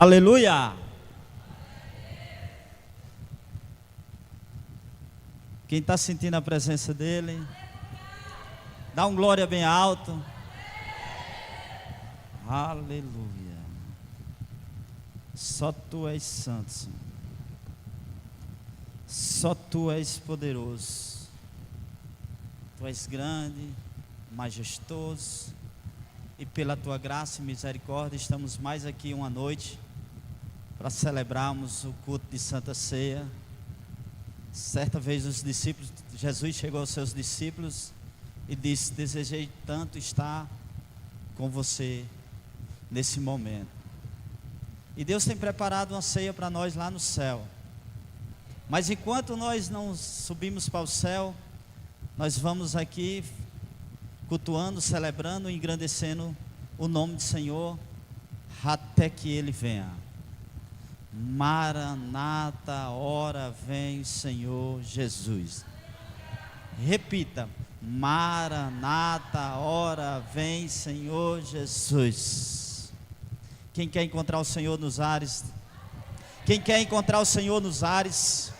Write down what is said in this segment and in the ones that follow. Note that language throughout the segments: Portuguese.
Aleluia! Quem está sentindo a presença dele, dá um glória bem alto. Aleluia! Só tu és santo, Senhor. Só tu és poderoso. Tu és grande, majestoso. E pela tua graça e misericórdia estamos mais aqui uma noite para celebrarmos o culto de Santa Ceia. Certa vez Jesus chegou aos seus discípulos e disse: desejei tanto estar com você nesse momento. E Deus tem preparado uma ceia para nós lá no céu. Mas enquanto nós não subimos para o céu, nós vamos aqui cultuando, celebrando, engrandecendo o nome do Senhor até que Ele venha. Maranata, ora vem Senhor Jesus. Repita: Maranata, ora vem Senhor Jesus. Quem quer encontrar o Senhor nos ares? Quem quer encontrar o Senhor nos ares?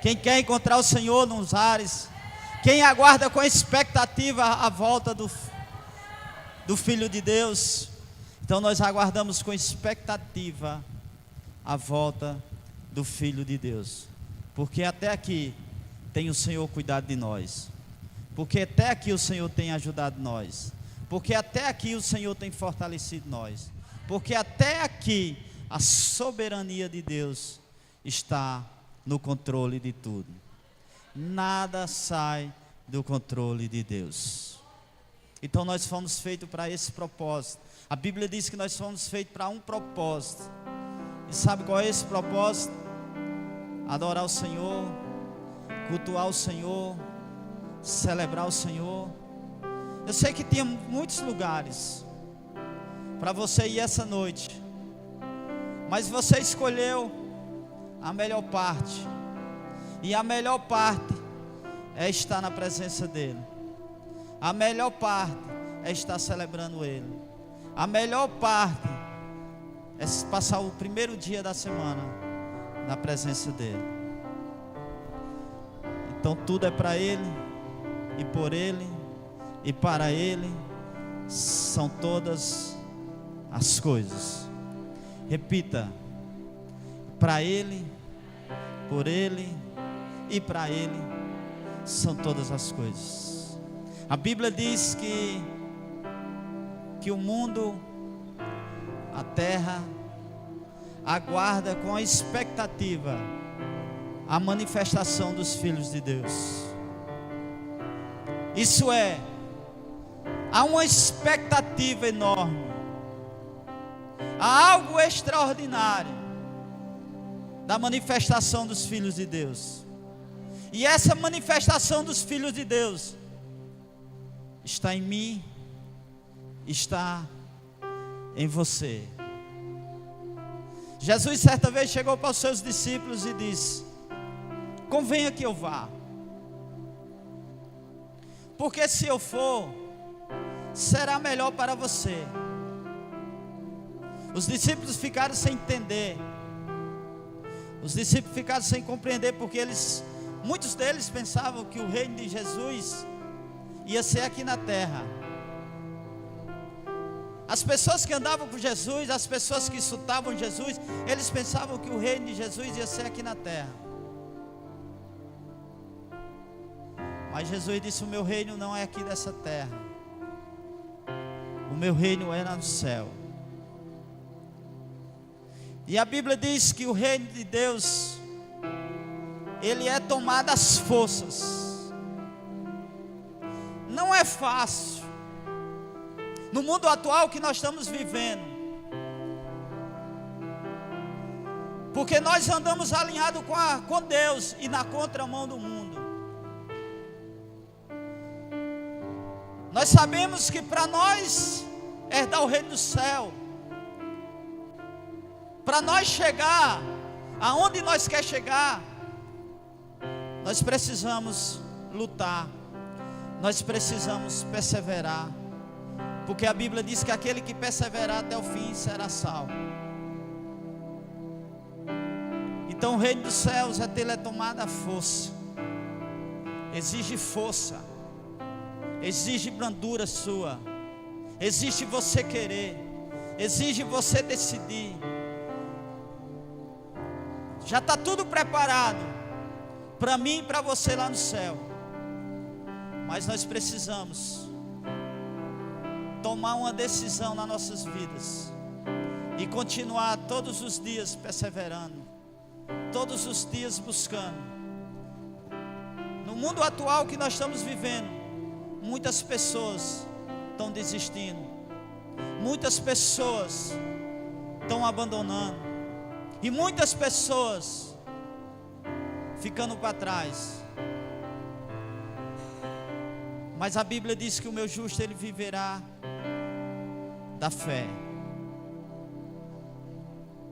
Quem quer encontrar o Senhor nos ares? Quem aguarda com expectativa a volta do Filho de Deus? Então nós aguardamos com expectativa a volta do Filho de Deus, porque até aqui tem o Senhor cuidado de nós, porque até aqui o Senhor tem ajudado nós, porque até aqui o Senhor tem fortalecido nós, porque até aqui a soberania de Deus está no controle de tudo. Nada sai do controle de Deus. Então nós fomos feitos para esse propósito. A Bíblia diz que nós fomos feitos para um propósito. E sabe qual é esse propósito? Adorar o Senhor, cultuar o Senhor, celebrar o Senhor. Eu sei que tinha muitos lugares para você ir essa noite, mas você escolheu a melhor parte. E a melhor parte é estar na presença dEle. A melhor parte é estar celebrando Ele. A melhor parte é passar o primeiro dia da semana na presença dEle. Então tudo é para Ele, e por Ele, e para Ele são todas as coisas. Repita: para Ele, por Ele e para Ele são todas as coisas. A Bíblia diz que o mundo, a terra, aguarda com a expectativa a manifestação dos filhos de Deus. Isso é, há uma expectativa enorme, há algo extraordinário da manifestação dos filhos de Deus. E essa manifestação dos filhos de Deus está em mim, está em você. Jesus certa vez chegou para os seus discípulos e disse: convenha que eu vá, porque se eu for, será melhor para você. Os discípulos ficaram sem entender. Os discípulos ficaram sem compreender, porque muitos deles pensavam que o reino de Jesus ia ser aqui na terra. As pessoas que andavam com Jesus, as pessoas que escutavam Jesus, eles pensavam que o reino de Jesus ia ser aqui na terra. Mas Jesus disse: o meu reino não é aqui dessa terra, o meu reino é no céu. E a Bíblia diz que o reino de Deus, ele é tomado às forças. Não é fácil. No mundo atual que nós estamos vivendo, porque nós andamos alinhados com Deus e na contramão do mundo. Nós sabemos que para nós herdar o reino do céu, para nós chegar aonde nós quer chegar, nós precisamos lutar, nós precisamos perseverar, porque a Bíblia diz que aquele que perseverar até o fim será salvo. Então o reino dos céus é teletomada a força. Exige força, exige brandura sua, exige você querer, exige você decidir. Já está tudo preparado para mim e para você lá no céu, mas nós precisamos tomar uma decisão nas nossas vidas e continuar todos os dias perseverando, todos os dias buscando. No mundo atual que nós estamos vivendo, muitas pessoas estão desistindo, muitas pessoas estão abandonando, e muitas pessoas ficando para trás. Mas a Bíblia diz que o meu justo, ele viverá da fé.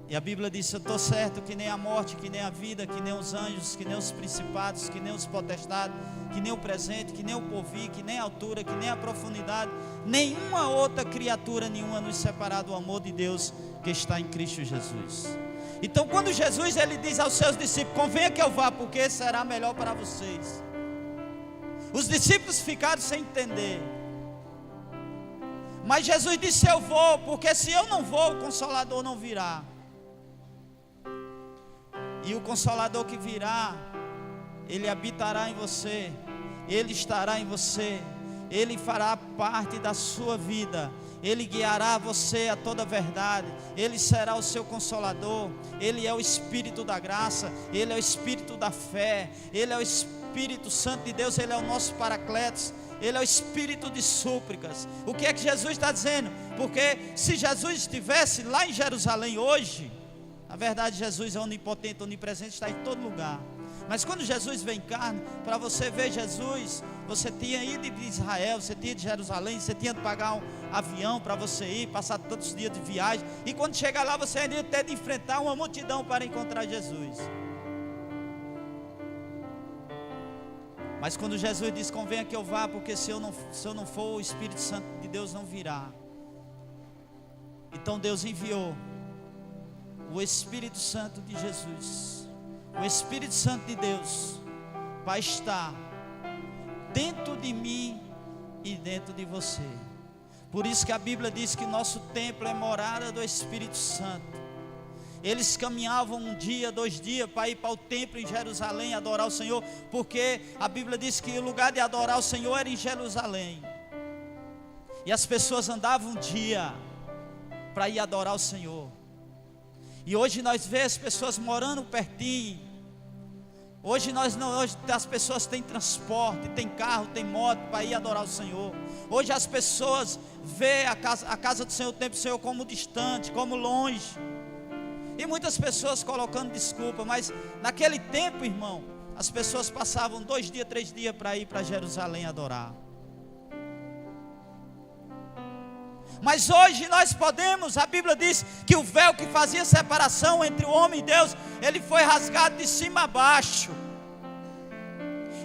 E a Bíblia diz: eu estou certo que nem a morte, que nem a vida, que nem os anjos, que nem os principados, que nem os potestades, que nem o presente, que nem o porvir, que nem a altura, que nem a profundidade, nenhuma outra criatura nenhuma nos separar do amor de Deus que está em Cristo Jesus. Então quando Jesus, ele diz aos seus discípulos: convenha que eu vá, porque será melhor para vocês. Os discípulos ficaram sem entender. Mas Jesus disse: eu vou, porque se eu não vou, o Consolador não virá. E o Consolador que virá, ele habitará em você, ele estará em você, ele fará parte da sua vida, ele guiará você a toda a verdade, ele será o seu Consolador, ele é o Espírito da graça, ele é o Espírito da fé, ele é o Espírito Santo de Deus, ele é o nosso Paracletos, ele é o Espírito de súplicas. O que é que Jesus está dizendo? Porque se Jesus estivesse lá em Jerusalém hoje, na verdade Jesus é onipotente, onipresente, está em todo lugar. Mas quando Jesus vem em carne, para você ver Jesus, você tinha ido de Israel, você tinha ido de Jerusalém, você tinha de pagar um avião para você ir, passar tantos dias de viagem, e quando chegar lá você ainda ia ter de enfrentar uma multidão para encontrar Jesus. Mas quando Jesus diz: convenha que eu vá, porque se eu não for, o Espírito Santo de Deus não virá. Então Deus enviou o Espírito Santo de Jesus, o Espírito Santo de Deus, para estar dentro de mim e dentro de você. Por isso que a Bíblia diz que nosso templo é morada do Espírito Santo. Eles caminhavam um dia, 2 dias para ir para o templo em Jerusalém adorar o Senhor, porque a Bíblia diz que o lugar de adorar o Senhor era em Jerusalém. E as pessoas andavam um dia para ir adorar o Senhor. E hoje nós vemos as pessoas morando pertinho. Hoje as pessoas têm transporte, têm carro, têm moto para ir adorar o Senhor. Hoje as pessoas veem a casa do Senhor, o templo do Senhor, como distante, como longe. E muitas pessoas colocando desculpa, mas naquele tempo, irmão, as pessoas passavam 2 dias, 3 dias para ir para Jerusalém adorar. Mas hoje nós podemos, a Bíblia diz que o véu que fazia separação entre o homem e Deus, ele foi rasgado de cima a baixo.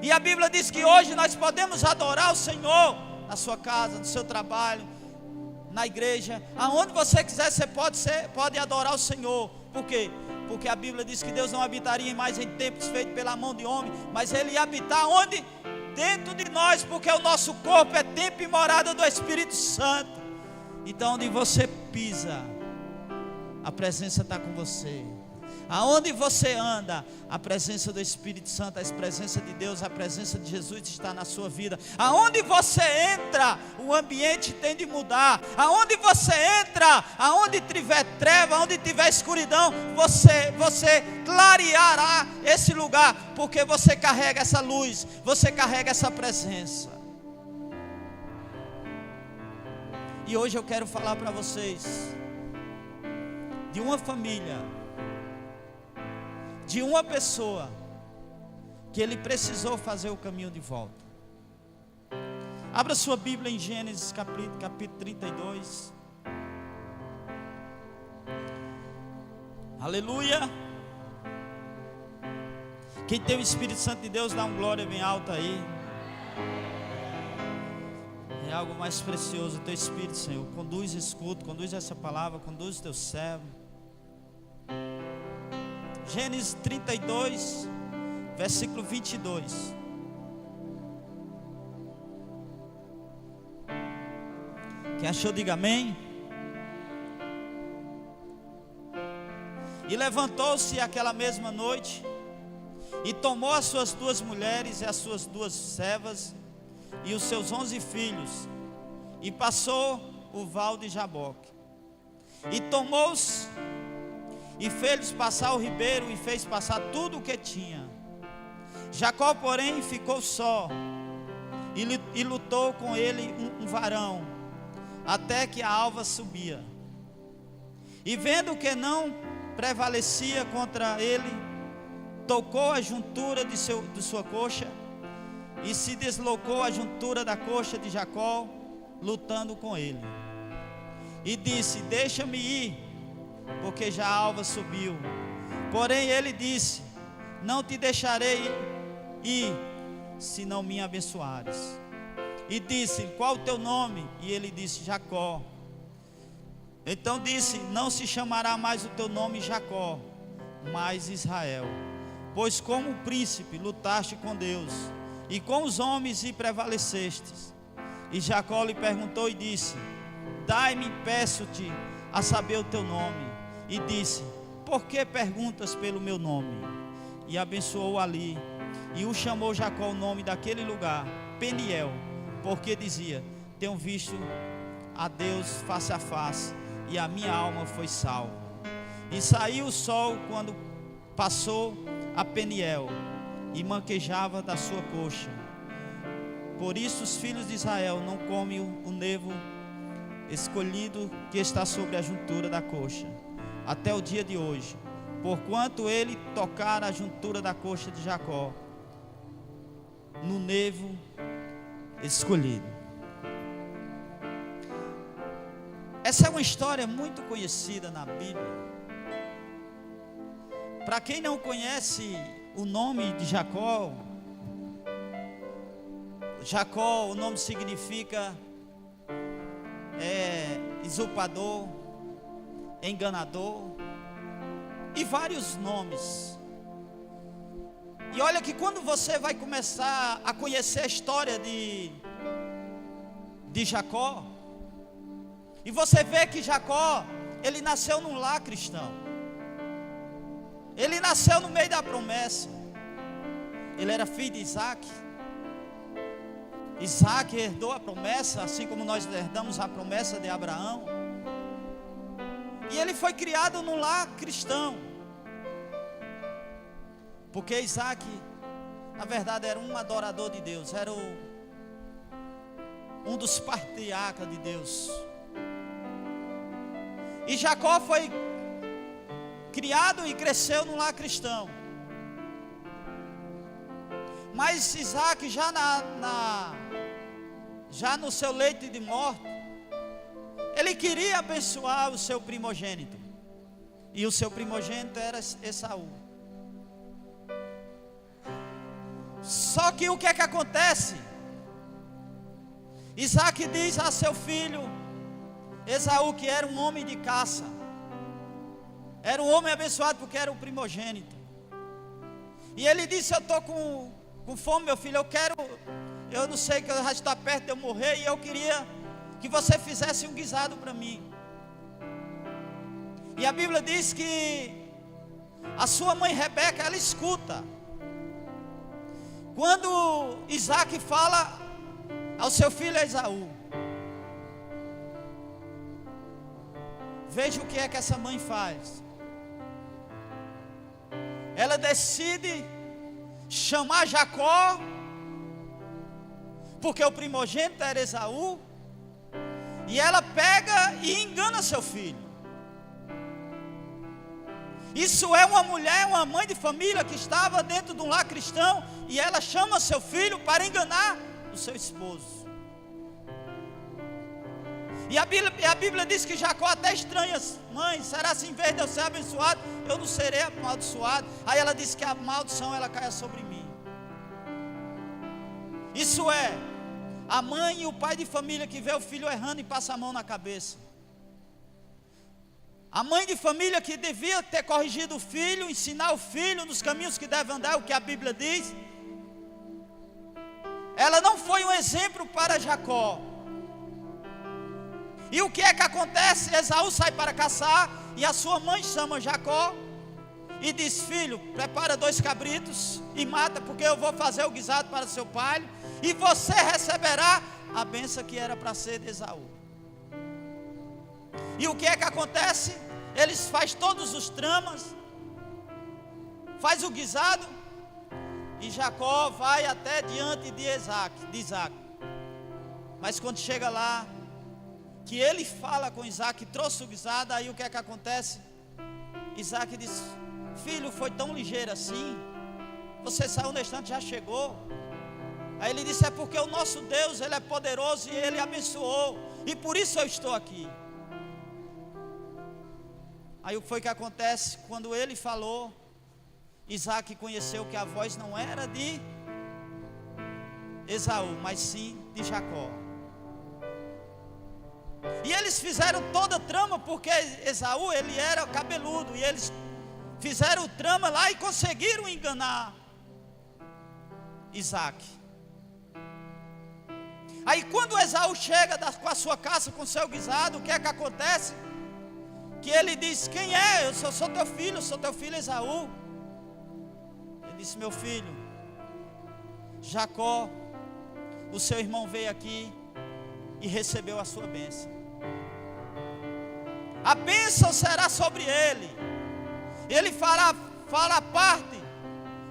E a Bíblia diz que hoje nós podemos adorar o Senhor na sua casa, no seu trabalho, na igreja, aonde você quiser, você pode adorar o Senhor. Por quê? Porque a Bíblia diz que Deus não habitaria mais em templos feitos pela mão de homem, mas Ele ia habitar onde? Dentro de nós, porque o nosso corpo é templo e morada do Espírito Santo. Então onde você pisa, a presença está com você. Aonde você anda, a presença do Espírito Santo, a presença de Deus, a presença de Jesus está na sua vida. Aonde você entra, o ambiente tem de mudar. Aonde você entra, aonde tiver treva, aonde tiver escuridão, você clareará esse lugar, porque você carrega essa luz, você carrega essa presença. E hoje eu quero falar para vocês de uma família, de uma pessoa que ele precisou fazer o caminho de volta. Abra sua Bíblia em Gênesis capítulo 32. Aleluia. Quem tem o Espírito Santo de Deus, dá um glória bem alto aí. É algo mais precioso, o teu Espírito, Senhor. Conduz essa palavra, conduz o teu servo. Gênesis 32, versículo 22. Quem achou, diga amém. E levantou-se aquela mesma noite, e tomou as suas 2 mulheres e as suas 2 servas, e os seus 11 filhos, e passou o val de Jaboque. E tomou-os, e fez-lhes passar o ribeiro, e fez passar tudo o que tinha. Jacó, porém, ficou só, e lutou com ele um varão, até que a alva subia. E vendo que não prevalecia contra ele, tocou a juntura de sua coxa, e se deslocou a juntura da coxa de Jacó, lutando com ele. E disse: deixa-me ir, porque já a alva subiu. Porém ele disse: não te deixarei ir, se não me abençoares. E disse: qual o teu nome? E ele disse: Jacó. Então disse: não se chamará mais o teu nome Jacó, mas Israel, pois como príncipe lutaste com Deus e com os homens e prevalecestes. E Jacó lhe perguntou e disse: dai-me, peço-te, a saber o teu nome. E disse: por que perguntas pelo meu nome? E abençoou ali, e o chamou Jacó o nome daquele lugar, Peniel, porque dizia: tenho visto a Deus face a face, e a minha alma foi salva. E saiu o sol quando passou a Peniel, e manquejava da sua coxa. Por isso os filhos de Israel não comem o nevo escolhido que está sobre a juntura da coxa, até o dia de hoje, porquanto ele tocara a juntura da coxa de Jacó, no nevo escolhido. Essa é uma história muito conhecida na Bíblia. Para quem não conhece o nome de Jacó, Jacó, o nome significa usurpador, enganador, e vários nomes. E olha que quando você vai começar a conhecer a história de Jacó, e você vê que Jacó, ele nasceu num lar cristão. Ele nasceu no meio da promessa. Ele era filho de Isaac. Isaac herdou a promessa, assim como nós herdamos a promessa de Abraão. E ele foi criado num lar cristão. Porque Isaac, na verdade, era um adorador de Deus. Era um dos patriarcas de Deus. E Jacó foi criado e cresceu num lar cristão. Mas Isaac, já no seu leito de morte, ele queria abençoar o seu primogênito. E o seu primogênito era Esaú. Só que o que é que acontece? Isaac diz a seu filho Esaú, que era um homem de caça, era um homem abençoado porque era o primogênito. E ele disse: eu estou com fome, meu filho, eu não sei, que já está perto de eu morrer, e eu queria que você fizesse um guisado para mim. E a Bíblia diz que a sua mãe Rebeca, ela escuta quando Isaac fala ao seu filho Esaú. Veja o que é que essa mãe faz. Ela decide chamar Jacó, porque o primogênito era Esaú, e ela pega e engana seu filho. Isso é uma mulher, uma mãe de família que estava dentro de um lar cristão, e ela chama seu filho para enganar o seu esposo. E a Bíblia diz que Jacó até estranha: mãe, será assim, em vez de eu ser abençoado, eu não serei amaldiçoado? Aí ela diz que a maldição ela caia sobre mim. Isso é a mãe e o pai de família que vê o filho errando e passa a mão na cabeça. A mãe de família que devia ter corrigido o filho, ensinar o filho nos caminhos que deve andar, o que a Bíblia diz, ela não foi um exemplo para Jacó. E o que é que acontece? Esaú sai para caçar e a sua mãe chama Jacó e diz: filho, prepara 2 cabritos e mata, porque eu vou fazer o guisado para seu pai e você receberá a bênção que era para ser de Esaú. E o que é que acontece? Eles fazem todos os tramas, faz o guisado, e Jacó vai até diante de Isaac. Mas quando chega lá, que ele fala com Isaac, trouxe o guisado, aí o que é que acontece? Isaac diz: filho, foi tão ligeiro assim, você saiu no instante, já chegou. Aí ele disse: é porque o nosso Deus, Ele é poderoso e Ele abençoou, e por isso eu estou aqui. Aí o que foi que acontece? Quando ele falou, Isaac conheceu que a voz não era de Esaú, mas sim de Jacó. E eles fizeram toda a trama, porque Esaú, ele era cabeludo, e eles fizeram o trama lá e conseguiram enganar Isaac. Aí quando Esaú chega com a sua caça, com o seu guisado, o que é que acontece? Que ele diz: quem é? Eu sou teu filho, eu sou teu filho Esaú. Ele disse: meu filho, Jacó, o seu irmão veio aqui e recebeu a sua bênção. A bênção será sobre ele. Ele fará parte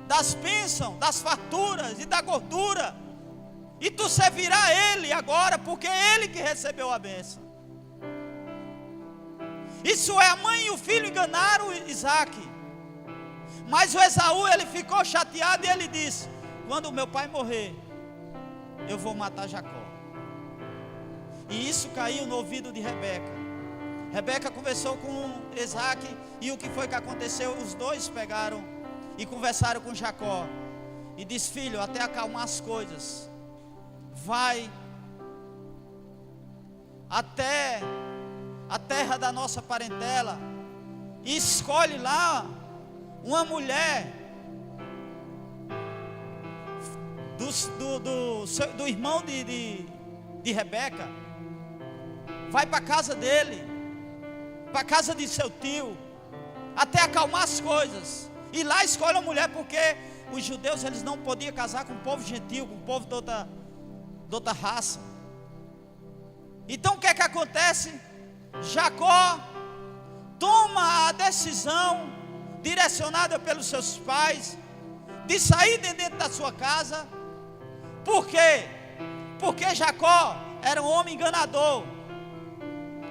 das bênçãos, das farturas e da gordura. E tu servirá ele agora, porque é ele que recebeu a bênção. Isso é, a mãe e o filho enganaram Isaac. Mas o Esaú, ele ficou chateado e ele disse: quando o meu pai morrer, eu vou matar Jacó. E isso caiu no ouvido de Rebeca. Rebeca conversou com Isaac, e o que foi que aconteceu? Os dois pegaram e conversaram com Jacó. E disse: filho, até acalmar as coisas, vai até a terra da nossa parentela e escolhe lá uma mulher do irmão de Rebeca. Vai para a casa dele, para a casa de seu tio, até acalmar as coisas. E lá escolhe uma mulher, porque os judeus, eles não podiam casar com o povo gentil, com o povo de outra raça. Então o que é que acontece? Jacó toma a decisão, direcionada pelos seus pais, de sair de dentro da sua casa. Por quê? Porque Jacó era um homem enganador,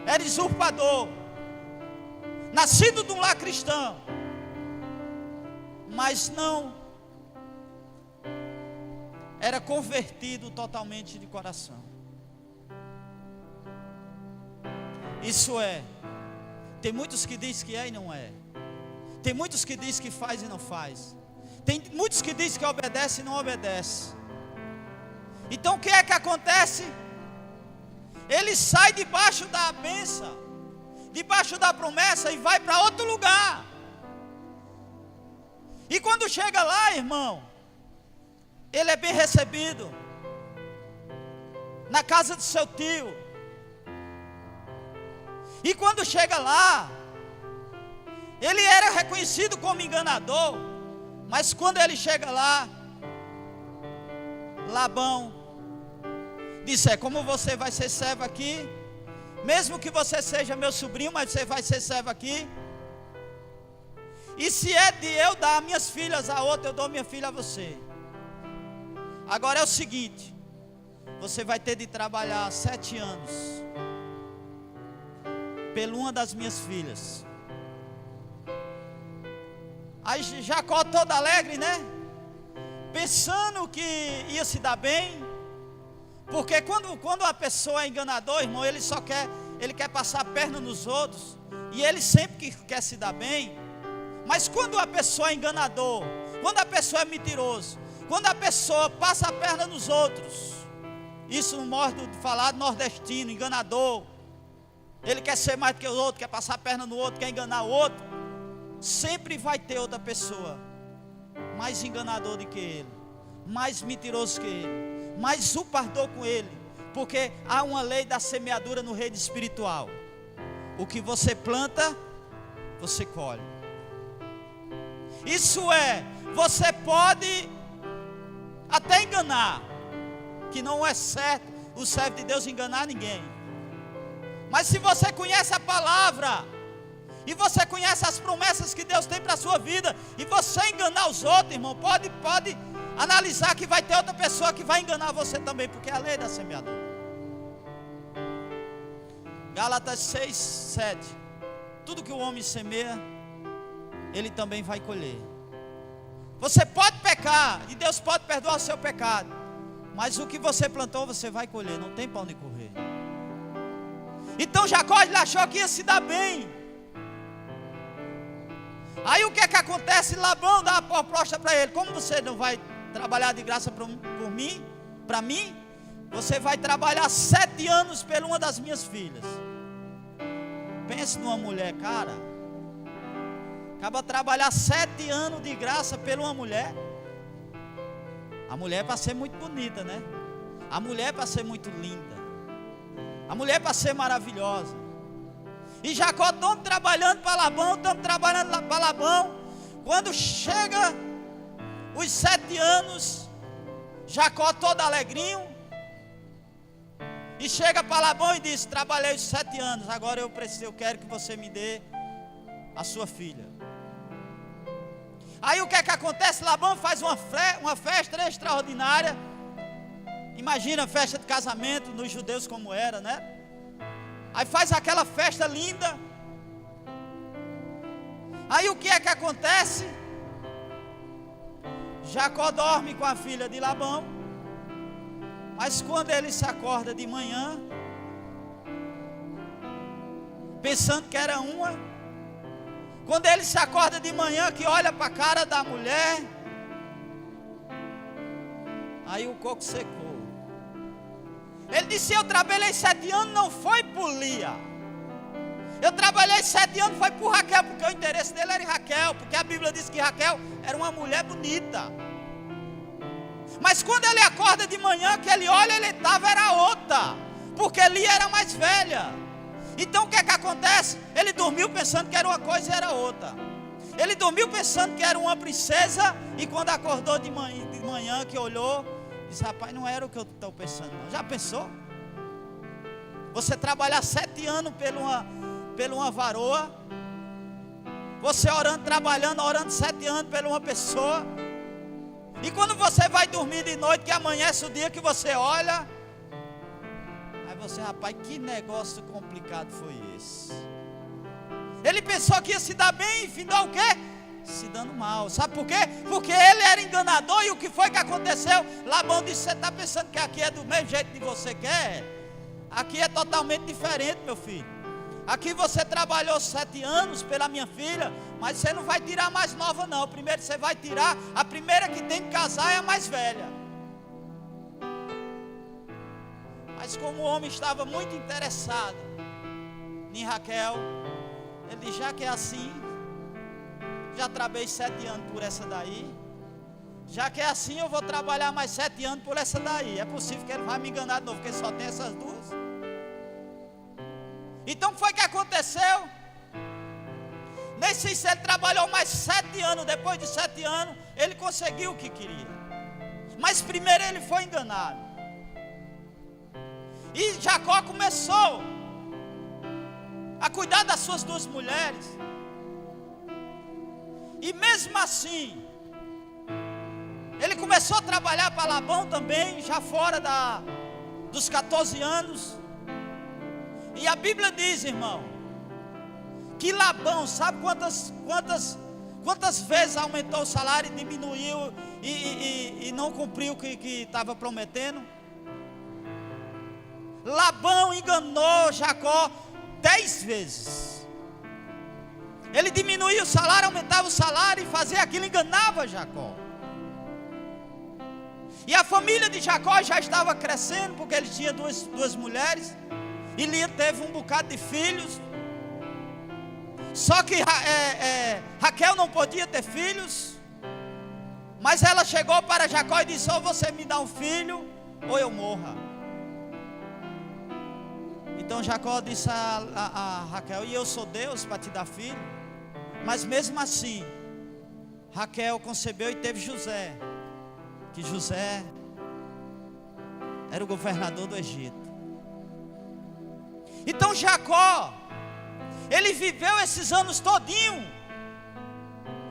era usurpador, nascido de um lar cristão, mas não era convertido totalmente de coração. Isso é, tem muitos que dizem que é e não é. Tem muitos que dizem que faz e não faz. Tem muitos que dizem que obedece e não obedece. Então o que é que acontece? Ele sai debaixo da bênção, debaixo da promessa, e vai para outro lugar. E quando chega lá, irmão, ele é bem recebido na casa do seu tio. E quando chega lá, ele era reconhecido como enganador. Mas quando ele chega lá, Labão disse: como você vai ser servo aqui, mesmo que você seja meu sobrinho, mas você vai ser servo aqui. E se é de eu dar minhas filhas a outra, eu dou minha filha a você. Agora é o seguinte: você vai ter de trabalhar 7 anos pela uma das minhas filhas. Aí Jacó todo alegre, né? Pensando que ia se dar bem. Porque quando a pessoa é enganador, irmão, ele quer passar a perna nos outros. E ele sempre quer se dar bem. Mas quando a pessoa é enganador, quando a pessoa é mentiroso, quando a pessoa passa a perna nos outros, isso no modo de falar nordestino, enganador, ele quer ser mais do que o outro, quer passar a perna no outro, quer enganar o outro, sempre vai ter outra pessoa mais enganador do que ele, mais mentiroso que ele, mais usurpador com ele, porque há uma lei da semeadura no reino espiritual. O que você planta, você colhe. Isso é, você pode até enganar, que não é certo o servo de Deus enganar ninguém. Mas se você conhece a palavra, e você conhece as promessas que Deus tem para a sua vida, e você enganar os outros, irmão, pode analisar que vai ter outra pessoa que vai enganar você também, porque é a lei da semeadura. Gálatas 6, 7. Tudo que o homem semeia, ele também vai colher. Você pode pecar, e Deus pode perdoar o seu pecado, mas o que você plantou, você vai colher, não tem para onde correr. Então Jacó, ele achou que ia se dar bem. Aí o que é que acontece? Labão dá uma proposta para ele: como você não vai trabalhar de graça para mim, você vai trabalhar 7 anos por uma das minhas filhas. Pense numa mulher, cara. Acaba trabalhar 7 anos de graça por uma mulher. A mulher é para ser muito bonita, né? A mulher é para ser muito linda. A mulher é para ser maravilhosa. E Jacó, estamos trabalhando para Labão, Quando chega os 7 anos, Jacó todo alegrinho, e chega para Labão e diz: trabalhei os 7 anos, agora eu quero que você me dê a sua filha. Aí o que é que acontece? Labão faz uma festa extraordinária. Imagina a festa de casamento nos judeus como era, né? Aí faz aquela festa linda. Aí o que é que acontece? Jacó dorme com a filha de Labão, mas quando ele se acorda de manhã, pensando que era uma, quando ele se acorda de manhã, que olha para a cara da mulher, aí o coco secou. Ele disse: eu trabalhei 7 anos, não foi por Lia. Eu trabalhei 7 anos, foi por Raquel, porque o interesse dele era em Raquel, porque a Bíblia diz que Raquel era uma mulher bonita. Mas quando ele acorda de manhã, que ele olha, era outra, porque Lia era mais velha. Então o que é que acontece? Ele dormiu pensando que era uma coisa e era outra. Ele dormiu pensando que era uma princesa, e quando acordou de manhã que olhou, disse: rapaz, não era o que eu estou pensando não. Já pensou? Você trabalhar 7 anos pela uma varoa, você orando, trabalhando, orando 7 anos pela uma pessoa, e quando você vai dormir de noite, que amanhece o dia, que você olha, aí você: rapaz, que negócio complicado foi esse? Ele pensou que ia se dar bem, e findou o quê? Se dando mal. Sabe por quê? Porque ele era enganador. E o que foi que aconteceu? Labão disse: você está pensando que aqui é do mesmo jeito que você quer? Aqui é totalmente diferente, meu filho. Aqui você trabalhou 7 anos pela minha filha, mas você não vai tirar a mais nova não. Primeiro você vai tirar a primeira que tem que casar, é a mais velha. Mas como o homem estava muito interessado em Raquel, ele disse: já que é assim, já trabalhei 7 anos por essa daí, já que é assim, eu vou trabalhar mais 7 anos por essa daí. É possível que ele vai me enganar de novo, porque só tem essas duas. Então foi que aconteceu. Nesse ele trabalhou mais 7 anos. Depois de 7 anos, ele conseguiu o que queria. Mas primeiro ele foi enganado. E Jacó começou a cuidar das suas 2 mulheres. E mesmo assim, ele começou a trabalhar para Labão também, já fora dos 14 anos. E a Bíblia diz, irmão, que Labão, sabe quantas vezes aumentou o salário e diminuiu e não cumpriu o que estava prometendo? Labão enganou Jacó 10 vezes. Ele diminuía o salário, aumentava o salário e fazia aquilo, enganava Jacó. E a família de Jacó já estava crescendo, porque ele tinha duas mulheres. E Lia teve um bocado de filhos. Só que Raquel não podia ter filhos. Mas ela chegou para Jacó e disse: ou você me dá um filho, ou eu morra. Então Jacó disse a Raquel: e eu sou Deus para te dar filho? Mas mesmo assim, Raquel concebeu e teve José. Que José era o governador do Egito. Então Jacó, ele viveu esses anos todinho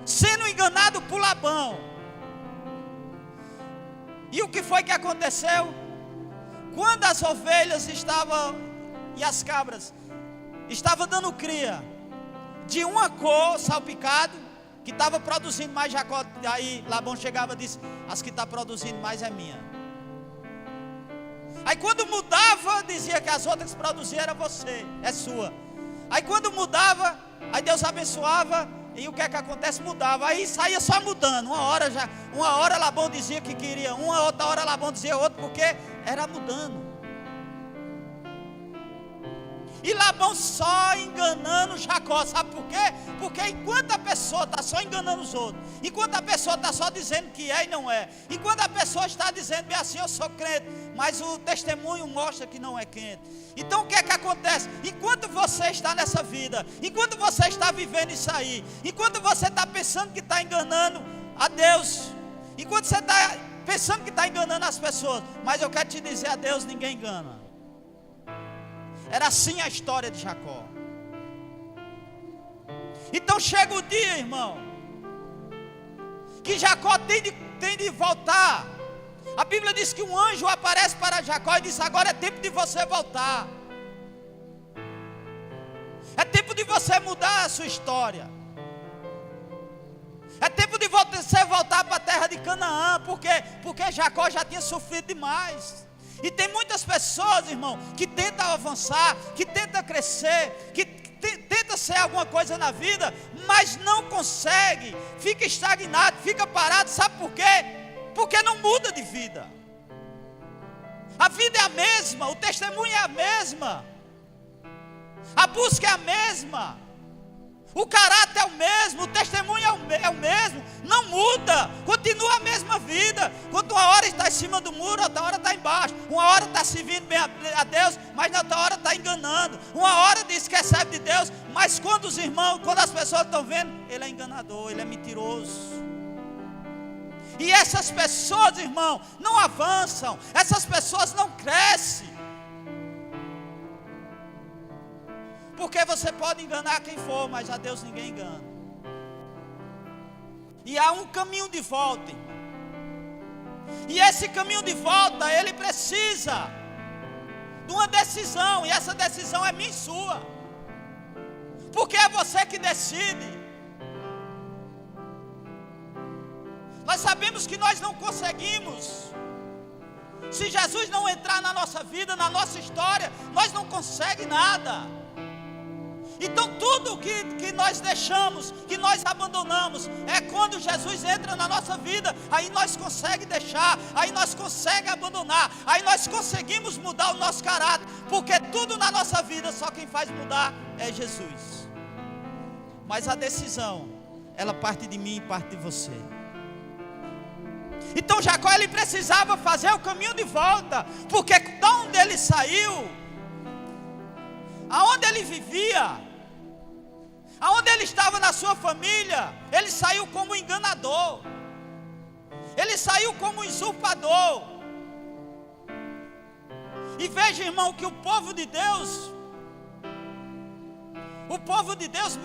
sendo enganado por Labão. E o que foi que aconteceu? Quando as ovelhas estavam e as cabras estavam dando cria de uma cor salpicado, que estava produzindo mais, Jacó, aí Labão chegava e disse: as que está produzindo mais é minha. Aí quando mudava, dizia que as outras que produziam era você, é sua. Aí quando mudava, aí Deus abençoava, e o que é que acontece? Mudava, aí saía só mudando. Uma hora Labão dizia que queria uma, outra hora Labão dizia outra, porque era mudando. E Labão só enganando Jacó, sabe por quê? Porque enquanto a pessoa está só enganando os outros, enquanto a pessoa está só dizendo que é e não é, enquanto a pessoa está dizendo bem assim: eu sou crente, mas o testemunho mostra que não é crente. Então o que é que acontece? Enquanto você está nessa vida, enquanto você está vivendo isso aí, enquanto você está pensando que está enganando a Deus, enquanto você está pensando que está enganando as pessoas, mas eu quero te dizer: a Deus ninguém engana. Era assim a história de Jacó. Então chega o dia, irmão, que Jacó tem de voltar. A Bíblia diz que um anjo aparece para Jacó e diz: agora é tempo de você voltar. É tempo de você mudar a sua história. É tempo de você voltar para a terra de Canaã. Porque Jacó já tinha sofrido demais. E tem muitas pessoas, irmão, que tentam avançar, que tentam crescer, que tenta ser alguma coisa na vida, mas não consegue, fica estagnado, fica parado. Sabe por quê? Porque não muda de vida. A vida é a mesma, o testemunho é a mesma, a busca é a mesma, o caráter é o mesmo, o testemunho é o mesmo, não muda, continua a mesma vida. Quando uma hora está em cima do muro, outra hora está embaixo, uma hora está servindo bem a Deus, mas na outra hora está enganando, uma hora diz que recebe de Deus, mas quando os irmãos, quando as pessoas estão vendo, ele é enganador, ele é mentiroso. E essas pessoas, irmão, não avançam, essas pessoas não crescem. Porque você pode enganar quem for, mas a Deus ninguém engana. E há um caminho de volta, irmão. E esse caminho de volta, ele precisa de uma decisão. E essa decisão é minha e sua. Porque é você que decide. Nós sabemos que nós não conseguimos. Se Jesus não entrar na nossa vida, na nossa história, nós não conseguimos nada. Então tudo que nós deixamos, que nós abandonamos, é quando Jesus entra na nossa vida, aí nós conseguimos deixar, aí nós conseguimos abandonar, aí nós conseguimos mudar o nosso caráter, porque tudo na nossa vida, só quem faz mudar é Jesus. Mas a decisão, ela parte de mim e parte de você. Então Jacó, ele precisava fazer o caminho de volta, porque de onde ele saiu, aonde ele vivia, aonde ele estava na sua família, ele saiu como enganador, ele saiu como usurpador. E veja, irmão, que o povo de Deus,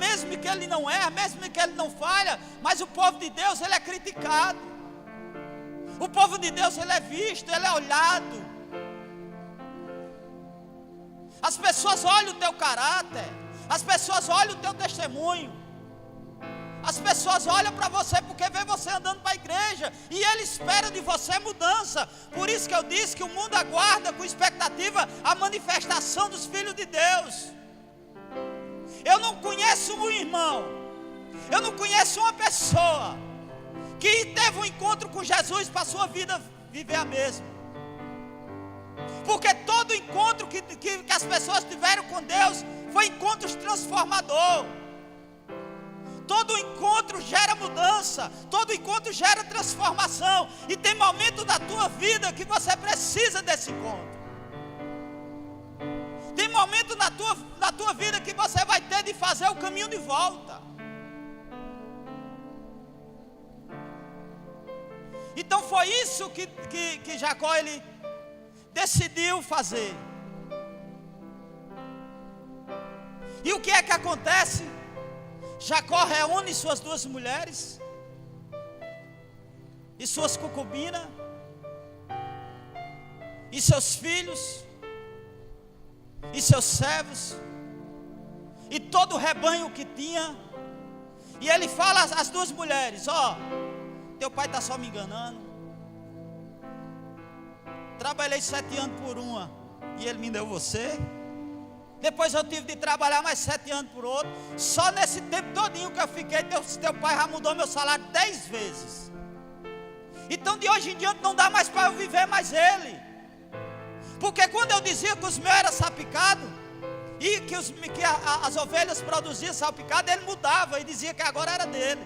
mesmo que ele não erra, mesmo que ele não falha, mas o povo de Deus, ele é criticado. O povo de Deus, ele é visto, ele é olhado. As pessoas olham o teu caráter, as pessoas olham o teu testemunho, as pessoas olham para você porque vê você andando para a igreja, e ele espera de você mudança. Por isso que eu disse que o mundo aguarda com expectativa a manifestação dos filhos de Deus. Eu não conheço um irmão, eu não conheço uma pessoa que teve um encontro com Jesus para a sua vida viver a mesma. Porque todo encontro que as pessoas tiveram com Deus foi encontros transformador. Todo encontro gera mudança, todo encontro gera transformação. E tem momento da tua vida que você precisa desse encontro. Tem momento na tua vida que você vai ter de fazer o caminho de volta. Então foi isso que Jacó ele decidiu fazer. E o que é que acontece? Jacó reúne suas duas mulheres e suas concubinas e seus filhos e seus servos e todo o rebanho que tinha, e ele fala às duas mulheres: ó, teu pai está só me enganando. Trabalhei 7 anos por uma e ele me deu você. Depois eu tive de trabalhar mais 7 anos por outro. Só nesse tempo todinho que eu fiquei, teu pai já mudou meu salário 10 vezes. Então de hoje em diante não dá mais para eu viver mais ele. Porque quando eu dizia que os meus eram salpicados e que as ovelhas produziam salpicado, ele mudava e dizia que agora era dele.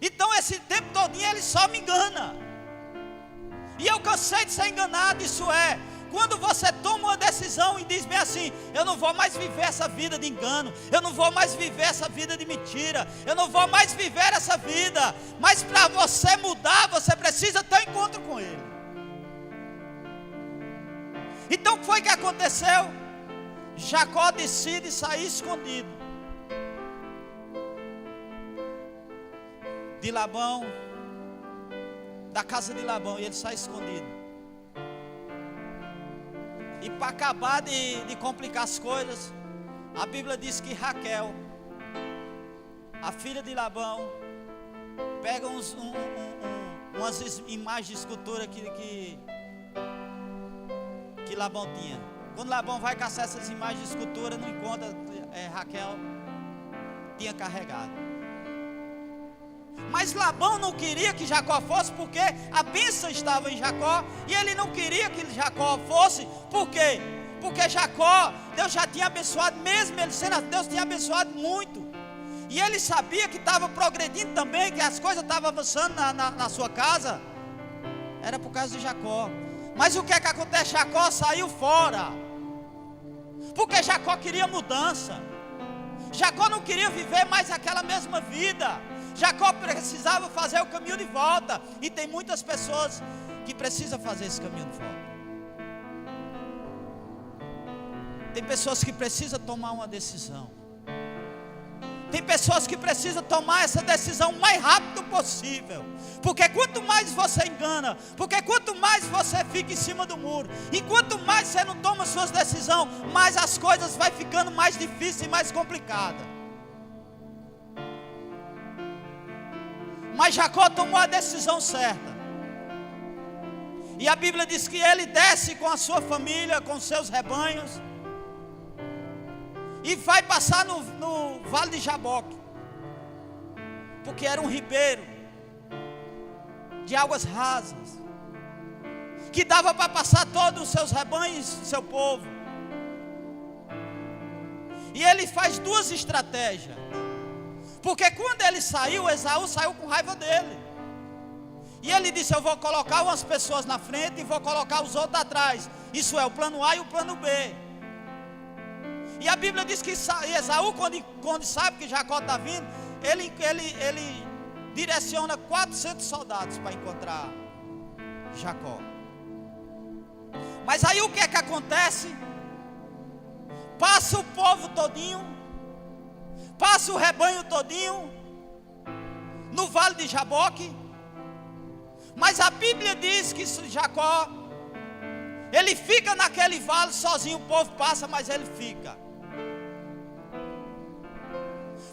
Então esse tempo todinho ele só me engana. E eu cansei de ser enganado. Isso é, quando você toma uma decisão e diz bem assim: eu não vou mais viver essa vida de engano, eu não vou mais viver essa vida de mentira, eu não vou mais viver essa vida. Mas para você mudar, você precisa ter um encontro com ele. Então o que foi que aconteceu? Jacó decide sair escondido de Labão, da casa de Labão, e ele sai escondido. E para acabar de complicar as coisas, a Bíblia diz que Raquel, a filha de Labão, pega umas imagens de escultura que Labão tinha. Quando Labão vai caçar essas imagens de escultura, não encontra, Raquel tinha carregado. Mas Labão não queria que Jacó fosse, porque a bênção estava em Jacó, e ele não queria que Jacó fosse. Por quê? Porque Jacó, Deus já tinha abençoado, mesmo ele sendo Deus, tinha abençoado muito. E ele sabia que estava progredindo também, que as coisas estavam avançando na sua casa. Era por causa de Jacó. Mas o que é que acontece? Jacó saiu fora, porque Jacó queria mudança. Jacó não queria viver mais aquela mesma vida. Jacó precisava fazer o caminho de volta. E tem muitas pessoas que precisam fazer esse caminho de volta. Tem pessoas que precisam tomar uma decisão. Tem pessoas que precisam tomar essa decisão o mais rápido possível. Porque quanto mais você engana, porque quanto mais você fica em cima do muro, e quanto mais você não toma suas decisões, mais as coisas vai ficando mais difíceis e mais complicadas. Mas Jacó tomou a decisão certa. E a Bíblia diz que ele desce com a sua família, com seus rebanhos, e vai passar no Vale de Jaboque, porque era um ribeiro de águas rasas, que dava para passar todos os seus rebanhos, seu povo. E ele faz duas estratégias. Porque quando ele saiu, Esaú saiu com raiva dele. E ele disse: eu vou colocar umas pessoas na frente e vou colocar os outros atrás. Isso é o plano A e o plano B. E a Bíblia diz que Esaú, quando sabe que Jacó está vindo, ele direciona 400 soldados para encontrar Jacó. Mas aí o que é que acontece? Passa o povo todinho, passa o rebanho todinho no Vale de Jaboque. Mas a Bíblia diz que Jacó, ele fica naquele vale sozinho. O povo passa, mas ele fica,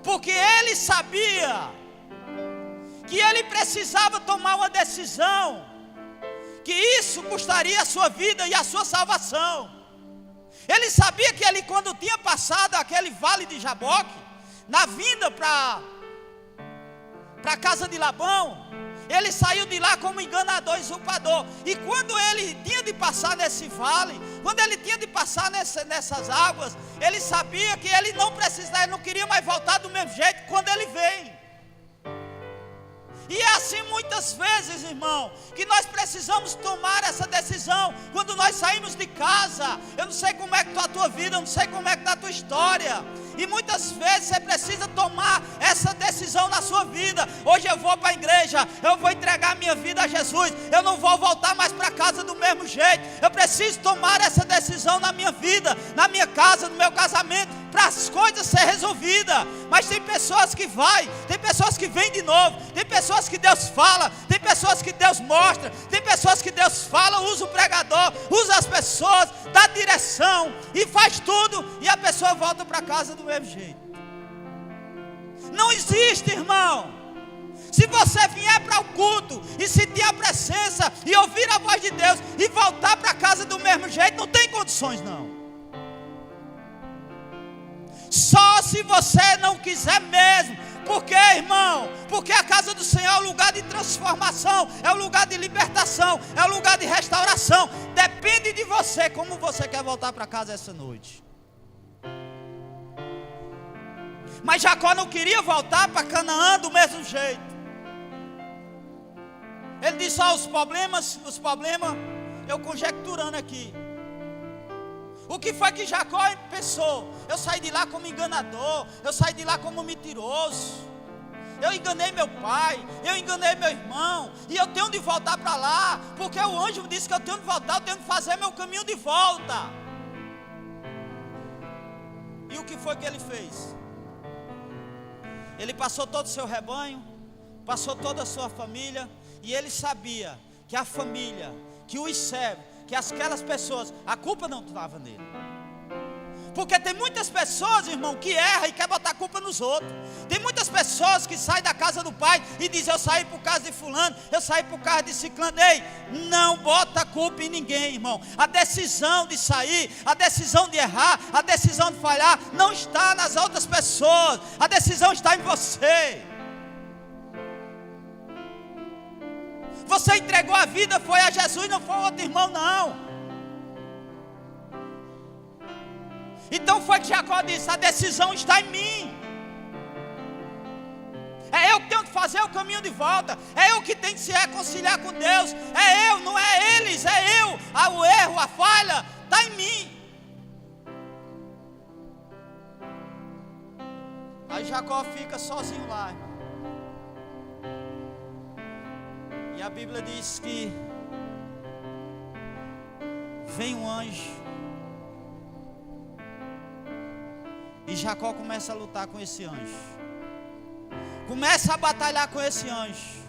porque ele sabia que ele precisava tomar uma decisão, que isso custaria a sua vida e a sua salvação. Ele sabia que ele, quando tinha passado aquele Vale de Jaboque, na vinda para a casa de Labão, ele saiu de lá como enganador e usurpador. E quando ele tinha de passar nesse vale, quando ele tinha de passar nessas águas, ele sabia que ele não precisava, ele não queria mais voltar do mesmo jeito quando ele veio. E é assim muitas vezes, irmão, que nós precisamos tomar essa decisão quando nós saímos de casa. Eu não sei como é que está a tua vida, eu não sei como é que está a tua história. E muitas vezes você precisa tomar essa decisão na sua vida. Hoje eu vou para a igreja, eu vou entregar minha vida a Jesus, eu não vou voltar mais para casa do mesmo jeito. Eu preciso tomar essa decisão na minha vida, na minha casa, no meu casamento, para as coisas ser resolvidas. Mas tem pessoas que vai, tem pessoas que vêm de novo, tem pessoas que Deus fala, tem pessoas que Deus mostra, tem pessoas que Deus fala, usa o pregador, usa as pessoas, dá direção e faz tudo, e a pessoa volta para casa do mesmo jeito. Não existe, irmão. Se você vier para o culto e sentir a presença e ouvir a voz de Deus e voltar para casa do mesmo jeito, não tem condições não. Só se você não quiser mesmo. Por quê, irmão? Porque a casa do Senhor é o lugar de transformação, é o lugar de libertação, é o lugar de restauração. Depende de você como você quer voltar para casa essa noite. Mas Jacó não queria voltar para Canaã do mesmo jeito. Ele disse: ó, os problemas, eu conjecturando aqui. O que foi que Jacó pensou? Eu saí de lá como enganador, eu saí de lá como mentiroso, eu enganei meu pai, eu enganei meu irmão, e eu tenho de voltar para lá, porque o anjo me disse que eu tenho de voltar, eu tenho de fazer meu caminho de volta. E o que foi que ele fez? Ele passou todo o seu rebanho, passou toda a sua família, e ele sabia que a família, que os servos, que aquelas pessoas, a culpa não estava nele. Porque tem muitas pessoas, irmão, que erram e quer botar a culpa nos outros. Tem muitas pessoas que saem da casa do pai e dizem: eu saí por causa de fulano, eu saí por causa de ciclano. Ei, não bota a culpa em ninguém, irmão. A decisão de sair, a decisão de errar, a decisão de falhar não está nas outras pessoas, a decisão está em você. Você entregou a vida, foi a Jesus, não foi outro irmão não. Então foi que Jacó disse: a decisão está em mim. É eu que tenho que fazer o caminho de volta, é eu que tenho que se reconciliar com Deus, é eu, não é eles, é eu. O erro, a falha está em mim. Aí Jacó fica sozinho lá, irmão. E a Bíblia diz que vem um anjo e Jacó começa a lutar com esse anjo, começa a batalhar com esse anjo,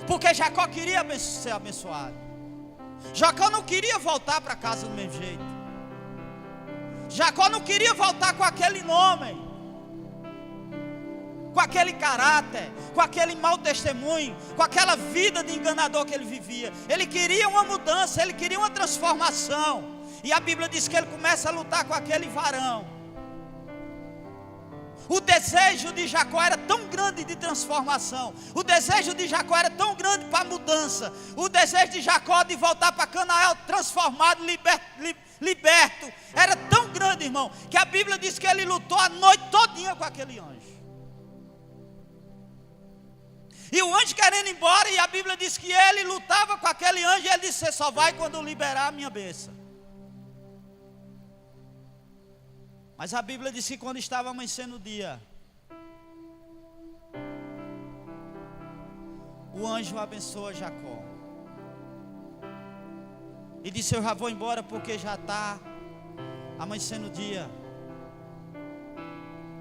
porque Jacó queria ser abençoado. Jacó não queria voltar para casa do mesmo jeito. Jacó não queria voltar com aquele nome, com aquele caráter, com aquele mau testemunho, com aquela vida de enganador que ele vivia. Ele queria uma mudança, ele queria uma transformação. E a Bíblia diz que ele começa a lutar com aquele varão. O desejo de Jacó era tão grande de transformação, o desejo de Jacó era tão grande para mudança, o desejo de Jacó de voltar para Canaã transformado, liberto, era tão grande, irmão, que a Bíblia diz que ele lutou a noite todinha com aquele anjo. E o anjo querendo ir embora, e a Bíblia diz que ele lutava com aquele anjo, e ele disse: você só vai quando eu liberar a minha bênção. Mas a Bíblia diz que quando estava amanhecendo o dia, o anjo abençoa Jacó e disse: eu já vou embora porque já está amanhecendo o dia.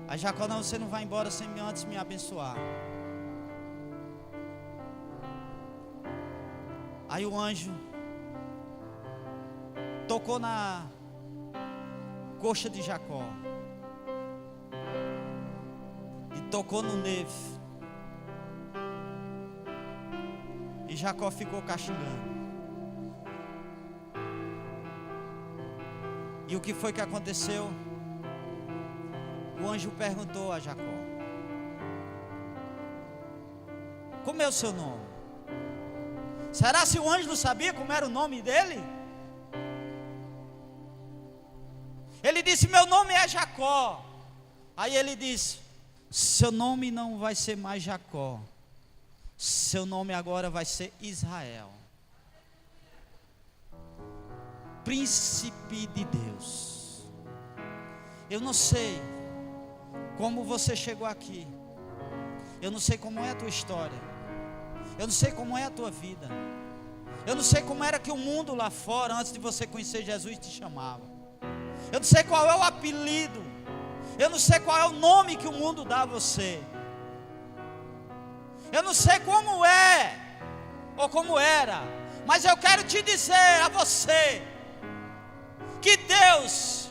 Aí Jacó: não, você não vai embora sem antes me abençoar. Aí o anjo tocou na coxa de Jacó e tocou no neve, e Jacó ficou castigando. E o que foi que aconteceu? O anjo perguntou a Jacó: Como é o seu nome? Será se o anjo não sabia como era o nome dele? Ele disse: meu nome é Jacó. Aí ele disse: seu nome não vai ser mais Jacó, seu nome agora vai ser Israel, príncipe de Deus. Eu não sei como você chegou aqui, eu não sei como é a tua história, eu não sei como é a tua vida, eu não sei como era que o mundo lá fora, antes de você conhecer Jesus, te chamava. Eu não sei qual é o apelido, eu não sei qual é o nome que o mundo dá a você. Eu não sei como é, ou como era, mas eu quero te dizer a você, que Deus,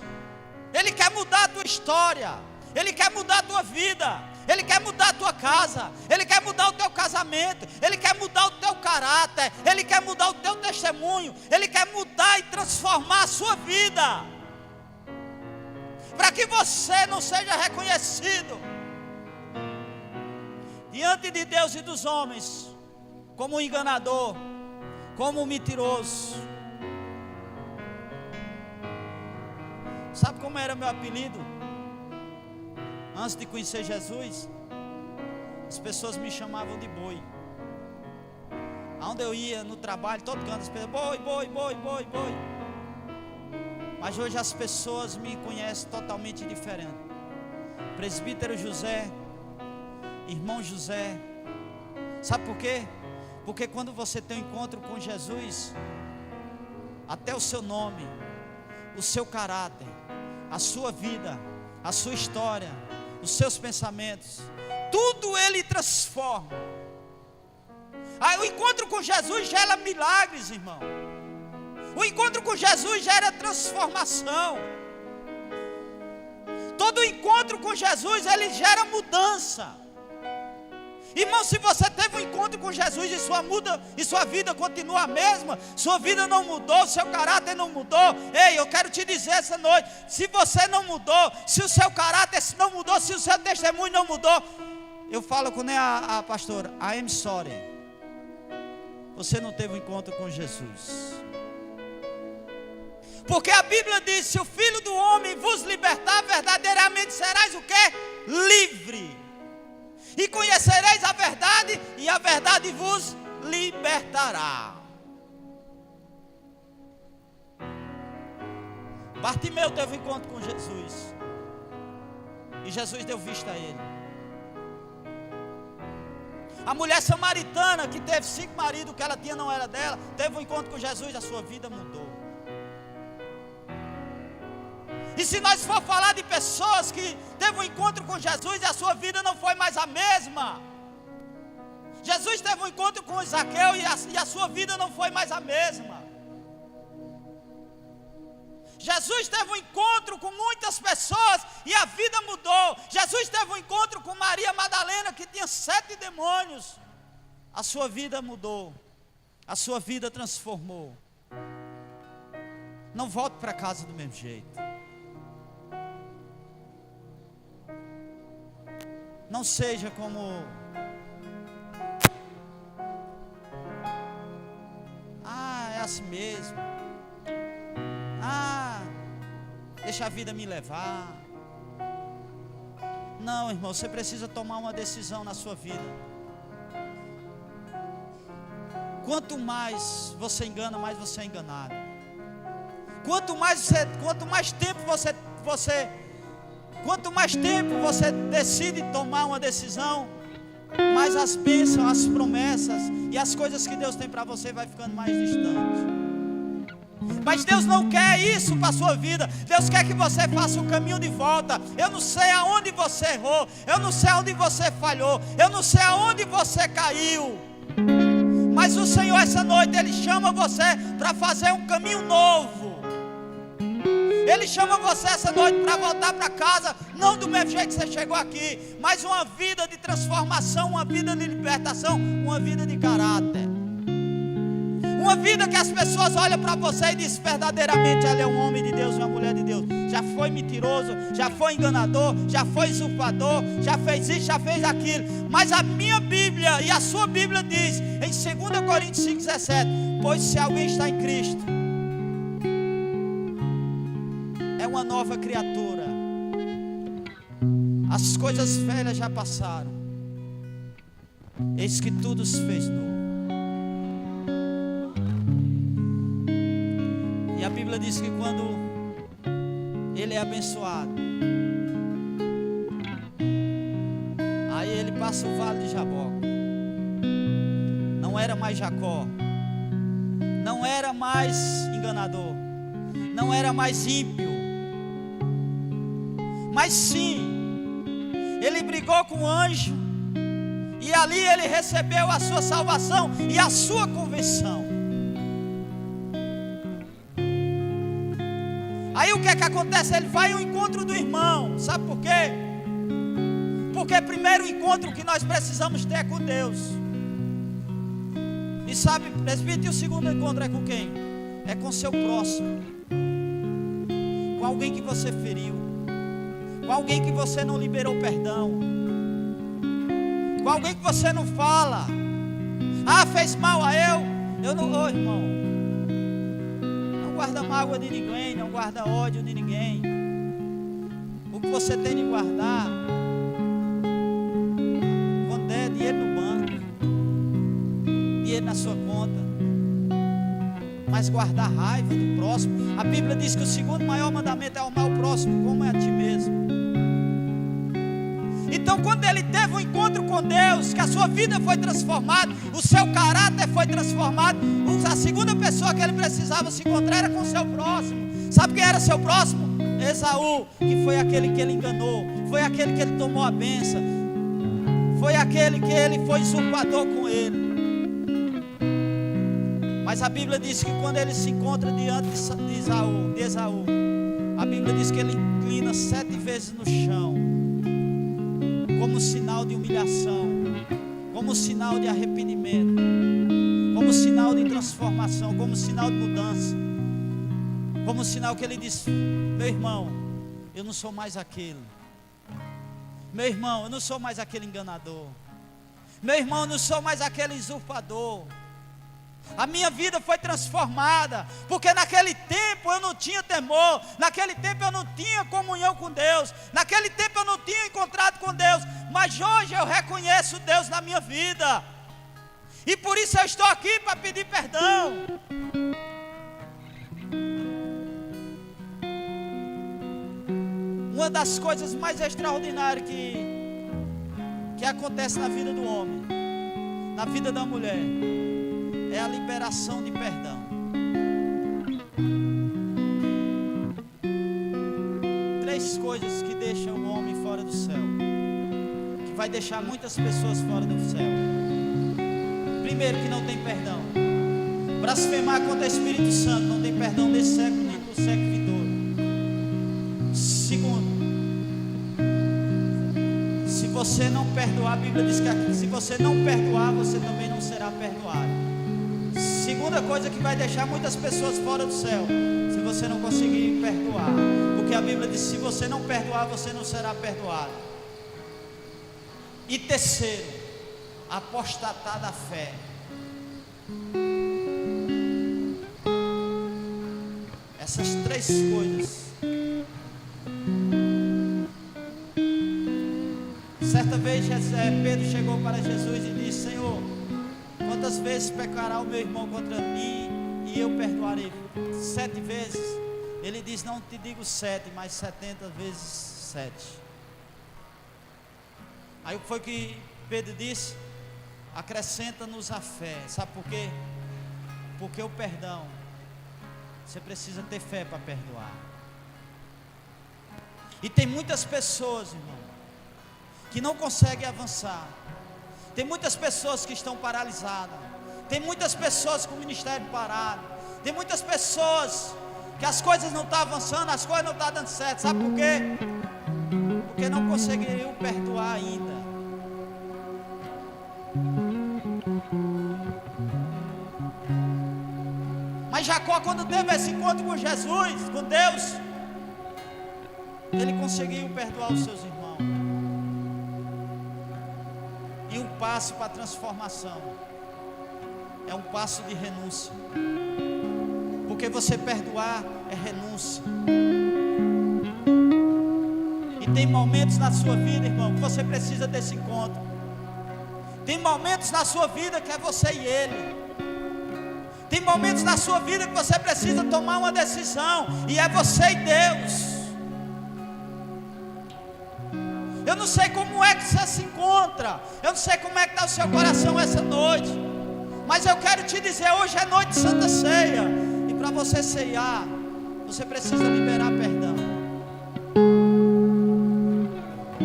Ele quer mudar a tua história, Ele quer mudar a tua vida, Ele quer mudar a tua casa, Ele quer mudar o teu casamento, Ele quer mudar o teu caráter, Ele quer mudar o teu testemunho, Ele quer mudar e transformar a sua vida, para que você não seja reconhecido diante de Deus e dos homens como um enganador, como um mentiroso. Sabe como era meu apelido? Antes de conhecer Jesus, as pessoas me chamavam de boi. Aonde eu ia, no trabalho, todo canto, as pessoas: boi, boi, boi, boi, boi. Mas hoje as pessoas me conhecem totalmente diferente. Presbítero José, irmão José. Sabe por quê? Porque quando você tem um encontro com Jesus, até o seu nome, o seu caráter, a sua vida, a sua história, os seus pensamentos, tudo Ele transforma. O encontro com Jesus gera milagres, irmão. O encontro com Jesus gera transformação. Todo encontro com Jesus, ele gera mudança. Irmão, se você teve um encontro com Jesus e sua vida continua a mesma, sua vida não mudou, seu caráter não mudou, ei, eu quero te dizer essa noite, se você não mudou, se o seu caráter não mudou, se o seu testemunho não mudou, eu falo com a pastora, I am sorry, você não teve um encontro com Jesus. Porque a Bíblia diz: se o Filho do Homem vos libertar, verdadeiramente serás o quê? Livre. E conhecereis a verdade, e a verdade vos libertará. Bartimeu teve um encontro com Jesus, e Jesus deu vista a ele. A mulher samaritana, que teve 5 maridos, que ela tinha não era dela, teve um encontro com Jesus, a sua vida mudou. E se nós for falar de pessoas que teve um encontro com Jesus e a sua vida não foi mais a mesma, Jesus teve um encontro com Zaqueu e a sua vida não foi mais a mesma. Jesus teve um encontro com muitas pessoas e a vida mudou. Jesus teve um encontro com Maria Madalena, que tinha 7 demônios. A sua vida mudou, a sua vida transformou. Não volte para casa do mesmo jeito. Não seja como é assim mesmo. Deixa a vida me levar. Não, irmão, você precisa tomar uma decisão na sua vida. Quanto mais você engana, mais você é enganado. Quanto mais tempo você decide tomar uma decisão, mais as bênçãos, as promessas e as coisas que Deus tem para você vai ficando mais distante. Mas Deus não quer isso para a sua vida. Deus quer que você faça o caminho de volta. Eu não sei aonde você errou, eu não sei aonde você falhou, eu não sei aonde você caiu, mas o Senhor essa noite, Ele chama você para fazer um caminho novo. Ele chama você essa noite para voltar para casa, não do mesmo jeito que você chegou aqui, mas uma vida de transformação, uma vida de libertação, uma vida de caráter, Uma vida que as pessoas olham para você e dizem verdadeiramente, ela é um homem de Deus, uma mulher de Deus. Já foi mentiroso, já foi enganador, já foi usurpador, já fez isso, já fez aquilo. Mas a minha Bíblia e a sua Bíblia diz em 2 Coríntios 5,17: pois se alguém está em Cristo, é uma nova criatura. As coisas velhas já passaram, eis que tudo se fez novo. E a Bíblia diz que quando ele é abençoado, aí ele passa o vale de Jaboque. Não era mais Jacó, não era mais enganador, não era mais ímpio, mas sim, ele brigou com o anjo, e ali ele recebeu a sua salvação e a sua conversão. Aí o que é que acontece? Ele vai ao encontro do irmão. Sabe por quê? Porque o primeiro encontro que nós precisamos ter é com Deus. E sabe, presbítero, o segundo encontro é com quem? É com seu próximo, com alguém que você feriu, com alguém que você não liberou perdão, com alguém que você não fala. Ah, fez mal a eu não, ô irmão, não guarda mágoa de ninguém, não guarda ódio de ninguém. O que você tem de guardar, quando é dinheiro no banco, dinheiro na sua conta, mas guardar raiva do próximo. A Bíblia diz que o segundo maior mandamento é amar o próximo como é a ti mesmo. Então, quando ele teve um encontro com Deus, que a sua vida foi transformada, o seu caráter foi transformado, a segunda pessoa que ele precisava se encontrar era com o seu próximo. Sabe quem era seu próximo? Esaú, que foi aquele que ele enganou, foi aquele que ele tomou a bênção, foi aquele que ele foi usurpador com ele. Mas a Bíblia diz que quando ele se encontra diante de Esaú, a Bíblia diz que ele inclina 7 vezes no chão, como sinal de humilhação, como sinal de arrependimento, como sinal de transformação, como sinal de mudança, como sinal que ele diz: meu irmão, eu não sou mais aquele. Meu irmão, eu não sou mais aquele enganador. Meu irmão, eu não sou mais aquele usurpador. A minha vida foi transformada, porque naquele tempo eu não tinha temor, naquele tempo eu não tinha comunhão com Deus, naquele tempo eu não tinha encontrado com Deus, mas hoje eu reconheço Deus na minha vida, e por isso eu estou aqui para pedir perdão. Uma das coisas mais extraordinárias que acontece na vida do homem, na vida da mulher, é a liberação de perdão. Três coisas que deixam o homem fora do céu, que vai deixar muitas pessoas fora do céu. Primeiro, que não tem perdão. Blasfemar contra o Espírito Santo, não tem perdão desse século nem do século vindouro. Segundo, se você não perdoar, a Bíblia diz que se você não perdoar, você também não será perdoado. Segunda coisa que vai deixar muitas pessoas fora do céu, se você não conseguir perdoar, porque a Bíblia diz: se você não perdoar, você não será perdoado. E terceiro, apostatar da fé. Essas três coisas. Certa vez Pedro chegou para Jesus e disse: Senhor, quantas vezes pecará o meu irmão contra mim e eu perdoarei? 7 vezes? Ele diz: não te digo 7, mas 70 vezes 7. Aí o que foi que Pedro disse? Acrescenta-nos a fé. Sabe por quê? Porque o perdão, você precisa ter fé para perdoar. E tem muitas pessoas, irmão, que não conseguem avançar. Tem muitas pessoas que estão paralisadas. Tem muitas pessoas com o ministério parado. Tem muitas pessoas que as coisas não estão avançando, as coisas não estão dando certo. Sabe por quê? Porque não conseguiram perdoar ainda. Mas Jacó, quando teve esse encontro com Jesus, com Deus, ele conseguiu perdoar os seus irmãos. E um passo para a transformação é um passo de renúncia. Porque você perdoar é renúncia. E tem momentos na sua vida, irmão, que você precisa desse encontro. Tem momentos na sua vida que é você e Ele. Tem momentos na sua vida que você precisa tomar uma decisão, e é você e Deus. Eu não sei como é que você se encontra, eu não sei como é que está o seu coração essa noite, mas eu quero te dizer, hoje é noite de Santa Ceia, e para você ceiar, você precisa liberar perdão.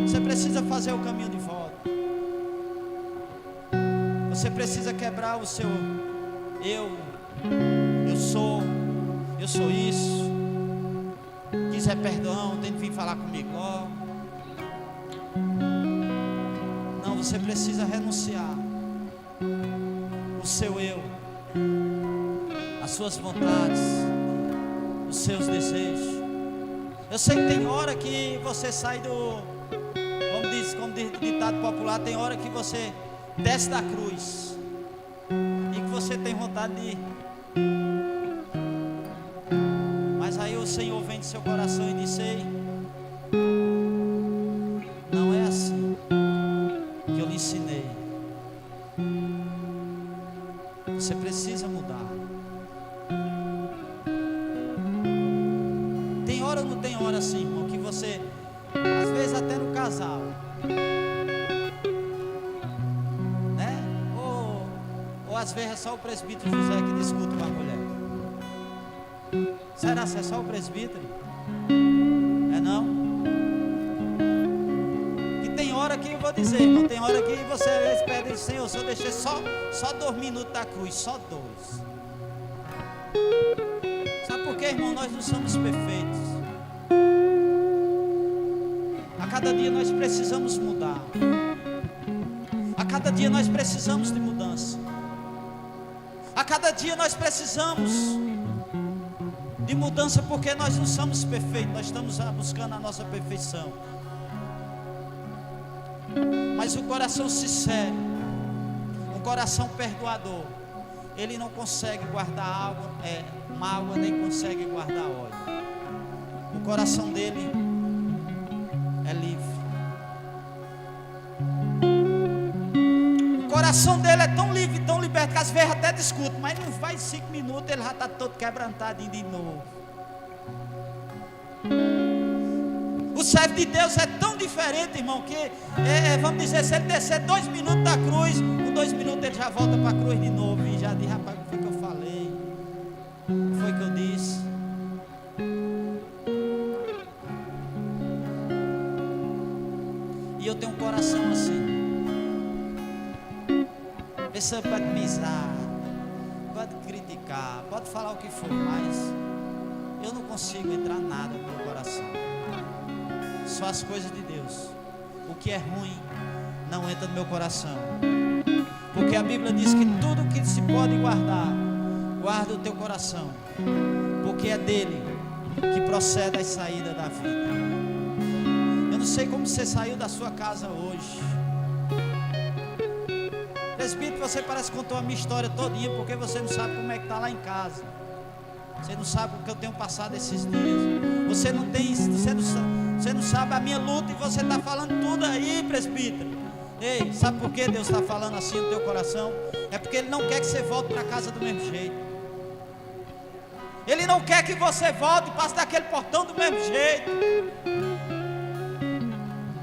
Você precisa fazer o caminho de volta. Você precisa quebrar o seu eu sou isso. Quiser perdão, tem que vir falar comigo logo. Não, você precisa renunciar o seu eu, as suas vontades, os seus desejos. Eu sei que tem hora que você sai do, como diz o ditado popular, tem hora que você desce da cruz e que você tem vontade de ir. Mas aí o Senhor vem de seu coração e diz: ei, não é assim que eu lhe ensinei. Você precisa mudar. Tem hora ou não tem hora assim, irmão, que você, às vezes até no casal, né? Ou às vezes é só o presbítero José que discute com a mulher. Será que é só o presbítero? É não? E tem hora que eu vou dizer, irmão, tem hora que você às vezes pede: Senhor, se eu deixei só 2 minutos da cruz, só 2. Sabe por quê, irmão? Nós não somos perfeitos. A cada dia nós precisamos mudar. A cada dia nós precisamos de mudança. A cada dia nós precisamos de mudança, porque nós não somos perfeitos, nós estamos buscando a nossa perfeição. Mas o coração sincero, um coração perdoador, ele não consegue guardar mágoa, nem consegue guardar ódio. O coração dele é livre. O coração dele é tão livre, tão liberto, que às vezes até discute, mas não faz 5 minutos, ele já está todo quebrantadinho de novo. O servo de Deus é tão diferente, irmão, que vamos dizer, se ele descer 2 minutos da cruz, com 2 minutos ele já volta para a cruz de novo e já diz: rapaz, o que foi que eu falei? O que foi que eu disse? E eu tenho um coração assim. A pessoa pode pisar, pode criticar, pode falar o que for, mas eu não consigo entrar nada no meu coração. Só as coisas de Deus. O que é ruim não entra no meu coração, porque a Bíblia diz que tudo que se pode guardar, guarda o teu coração, porque é dele que procede as saídas da vida. Eu não sei como você saiu da sua casa hoje. Presbítero, você parece que contou a minha história todinha, porque você não sabe como é que está lá em casa. Você não sabe o que eu tenho passado esses dias. Você não sabe a minha luta, e você está falando tudo aí, presbítero. Ei, sabe por que Deus está falando assim no teu coração? É porque Ele não quer que você volte para casa do mesmo jeito. Ele não quer que você volte e passe daquele portão do mesmo jeito.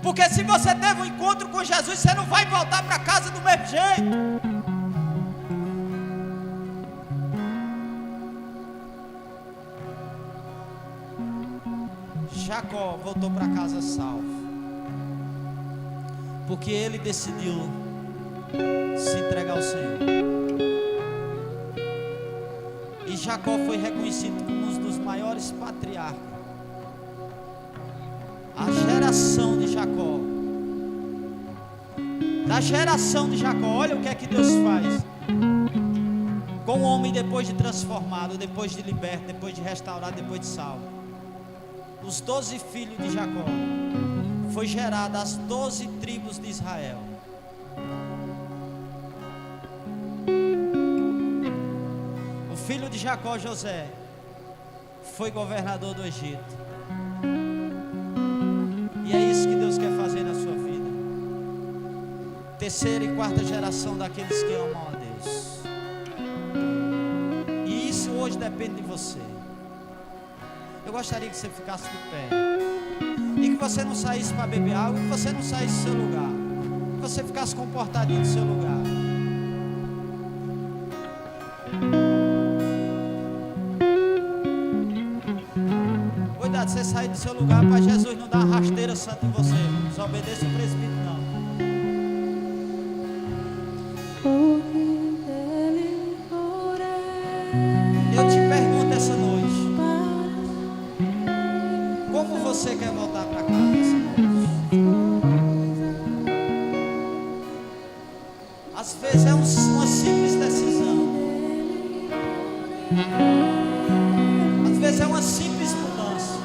Porque se você teve um encontro com Jesus, você não vai voltar para casa do mesmo jeito. Jacó voltou para casa salvo, porque ele decidiu se entregar ao Senhor. E Jacó foi reconhecido como um dos maiores patriarcas. A geração de Jacó, da geração de Jacó, olha o que é que Deus faz com Com o homem depois de transformado, depois de liberto, depois de restaurado, depois de salvo. Os 12 filhos de Jacó. Foi gerada as 12 tribos de Israel. O filho de Jacó, José, foi governador do Egito. E é isso que Deus quer fazer na sua vida. Terceira e quarta geração daqueles que amam a Deus. E isso hoje depende de você. Eu gostaria que você ficasse de pé. E que você não saísse para beber água. Que você não saísse do seu lugar. Que você ficasse comportadinho no seu lugar. Cuidado, você sair do seu lugar para Jesus não dar uma rasteira santa em você. Só obedeça o presbítero, não. Eu te pergunto essa noite: como você quer voltar para casa essa noite? Às vezes é uma simples decisão. Às vezes é uma simples mudança.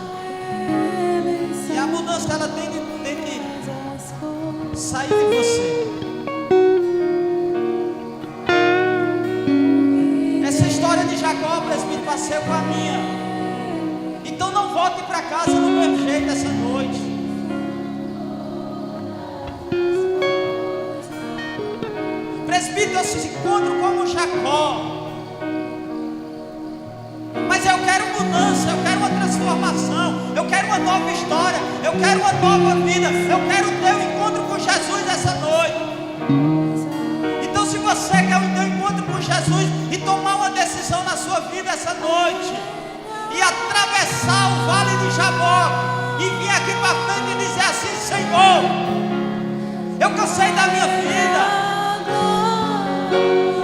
E a mudança ela tem de sair de você. Essa história de Jacó, presbítero, passei com a minha. Então não volte para casa do mesmo jeito essa noite. Presbítero, eu se encontro como Jacó. Mas eu quero mudança, eu quero uma transformação, eu quero uma nova história, eu quero uma nova vida, eu quero ter um encontro com Jesus essa noite. Então se você quer ter um encontro com Jesus e tomar uma decisão na sua vida essa noite, e atravessar o vale de Jaboque, e vir aqui para frente e dizer assim: Senhor, eu cansei da minha vida,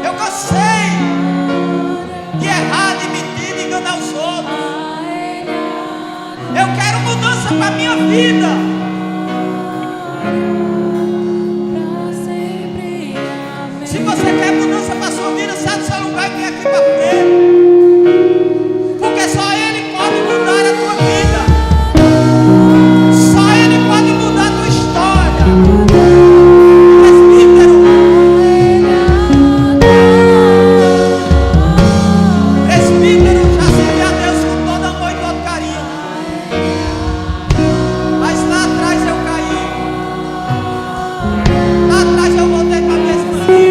eu cansei de errar, de mentir, de enganar os outros. Eu quero mudança para a minha vida. Se você quer mudança para a sua vida, sai do seu lugar e vem aqui para frente. Porque só Ele pode mudar a tua vida. Só Ele pode mudar a tua história. Presbítero, já servi a Deus com todo amor e todo carinho. Mas lá atrás eu caí. Lá atrás eu voltei para a mesma vida.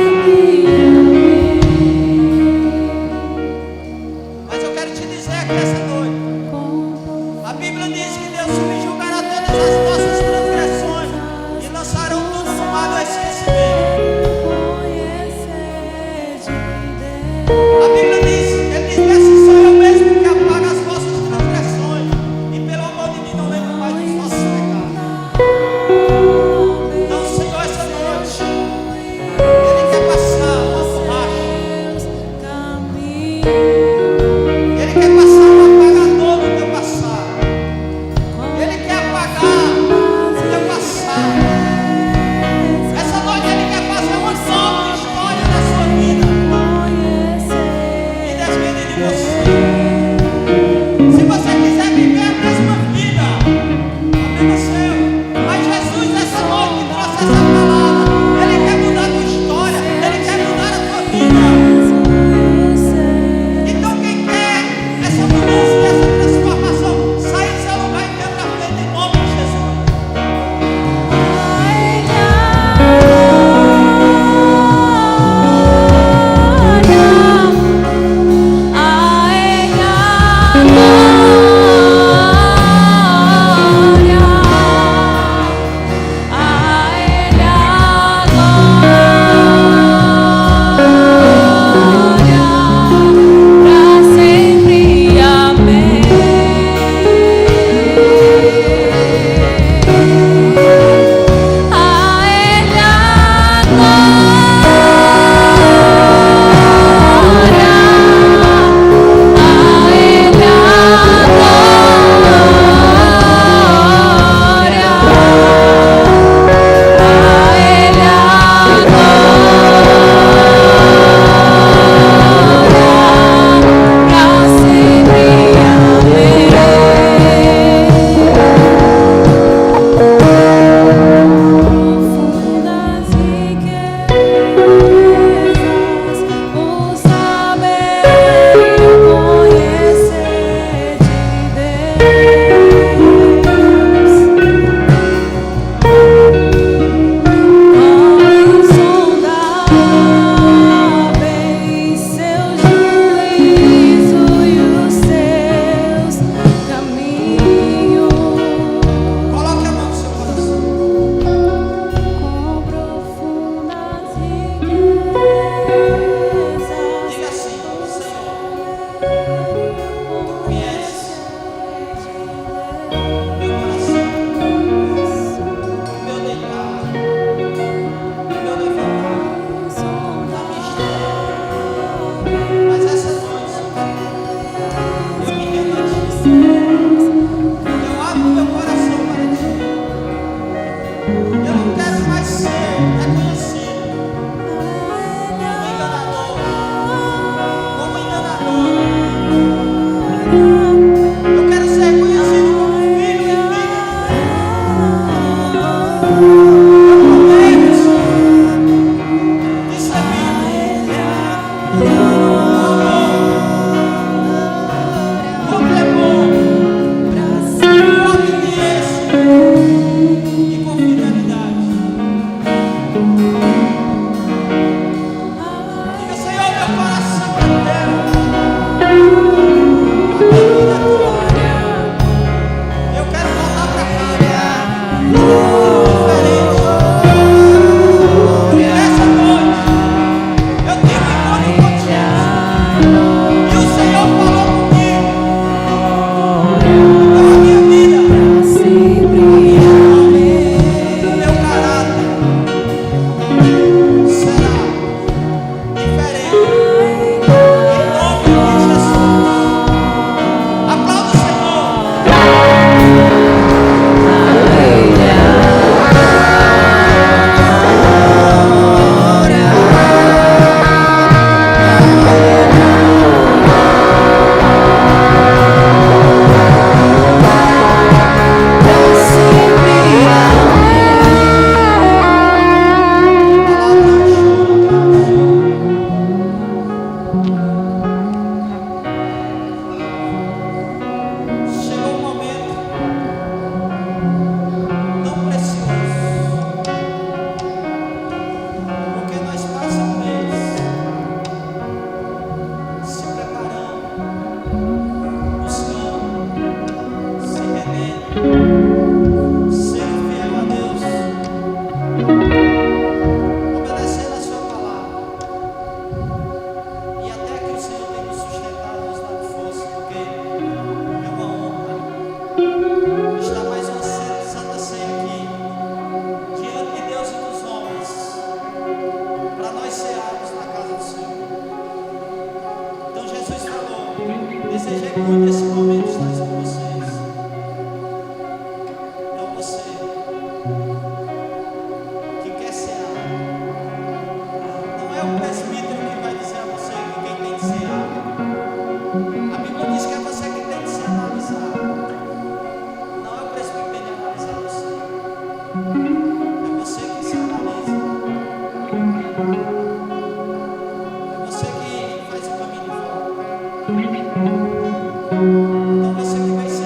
Então você que vai ser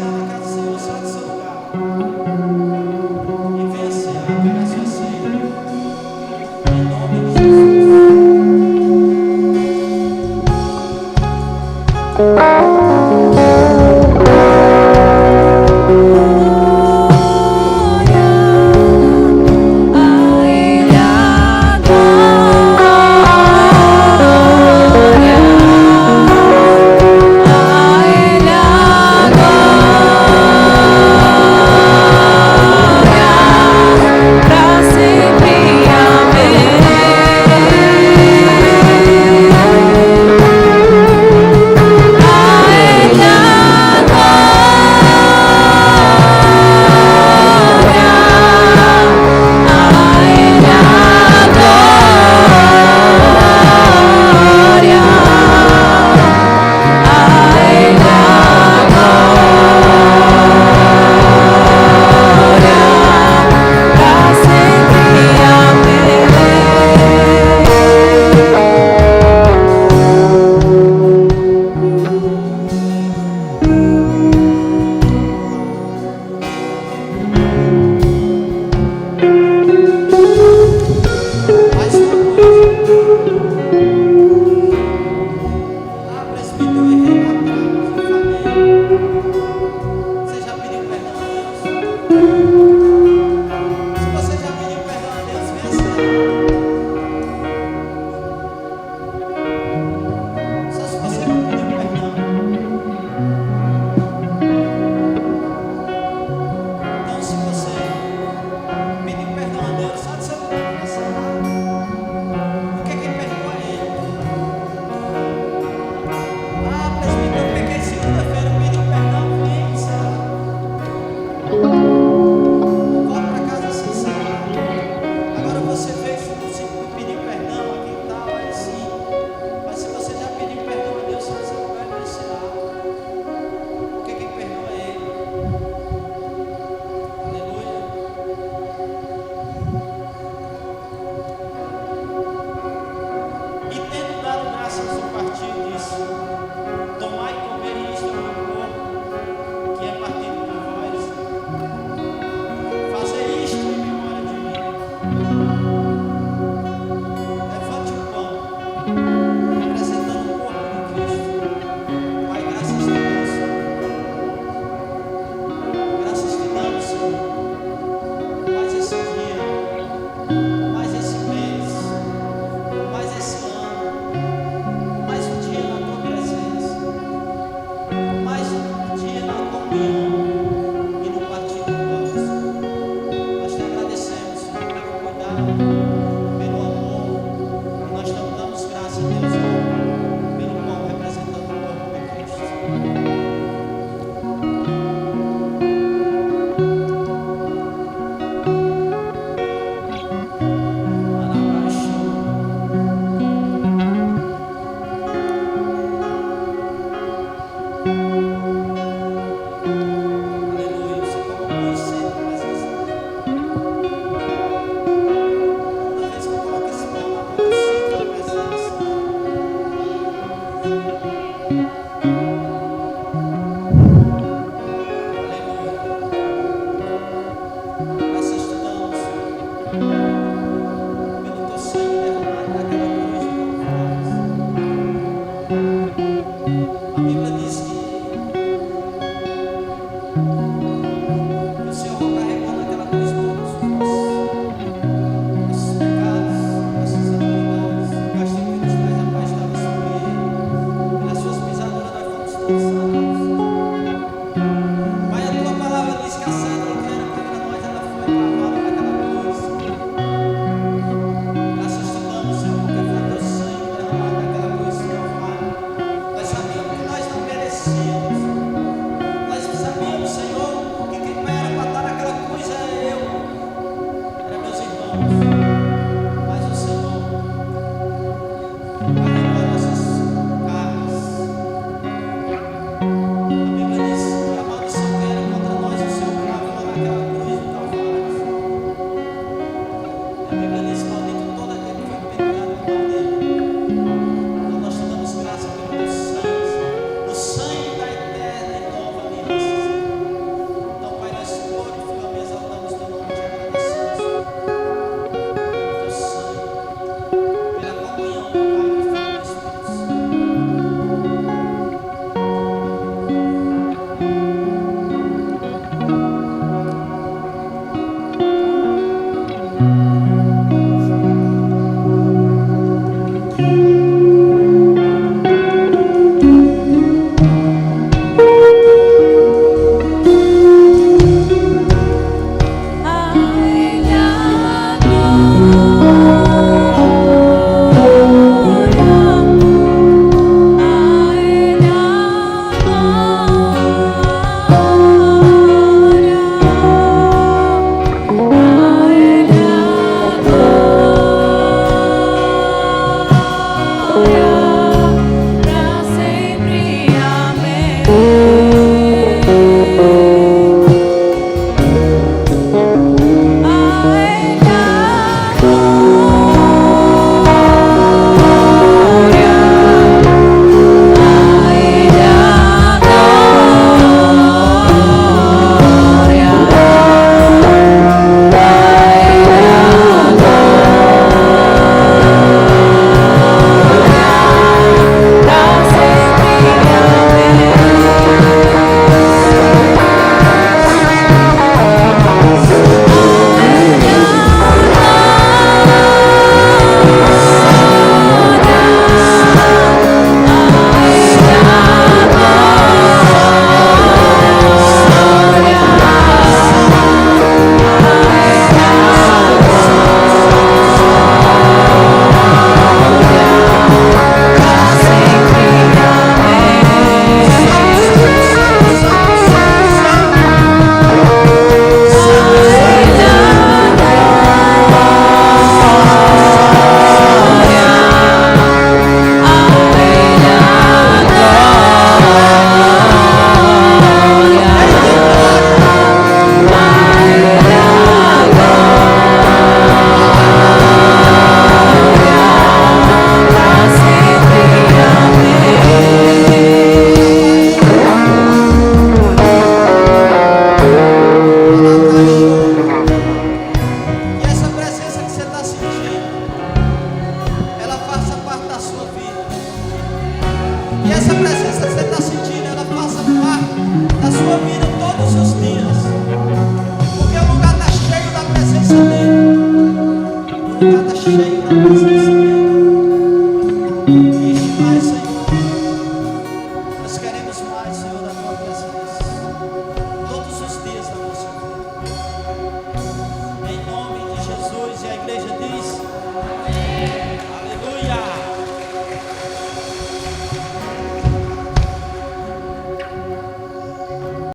Yeah.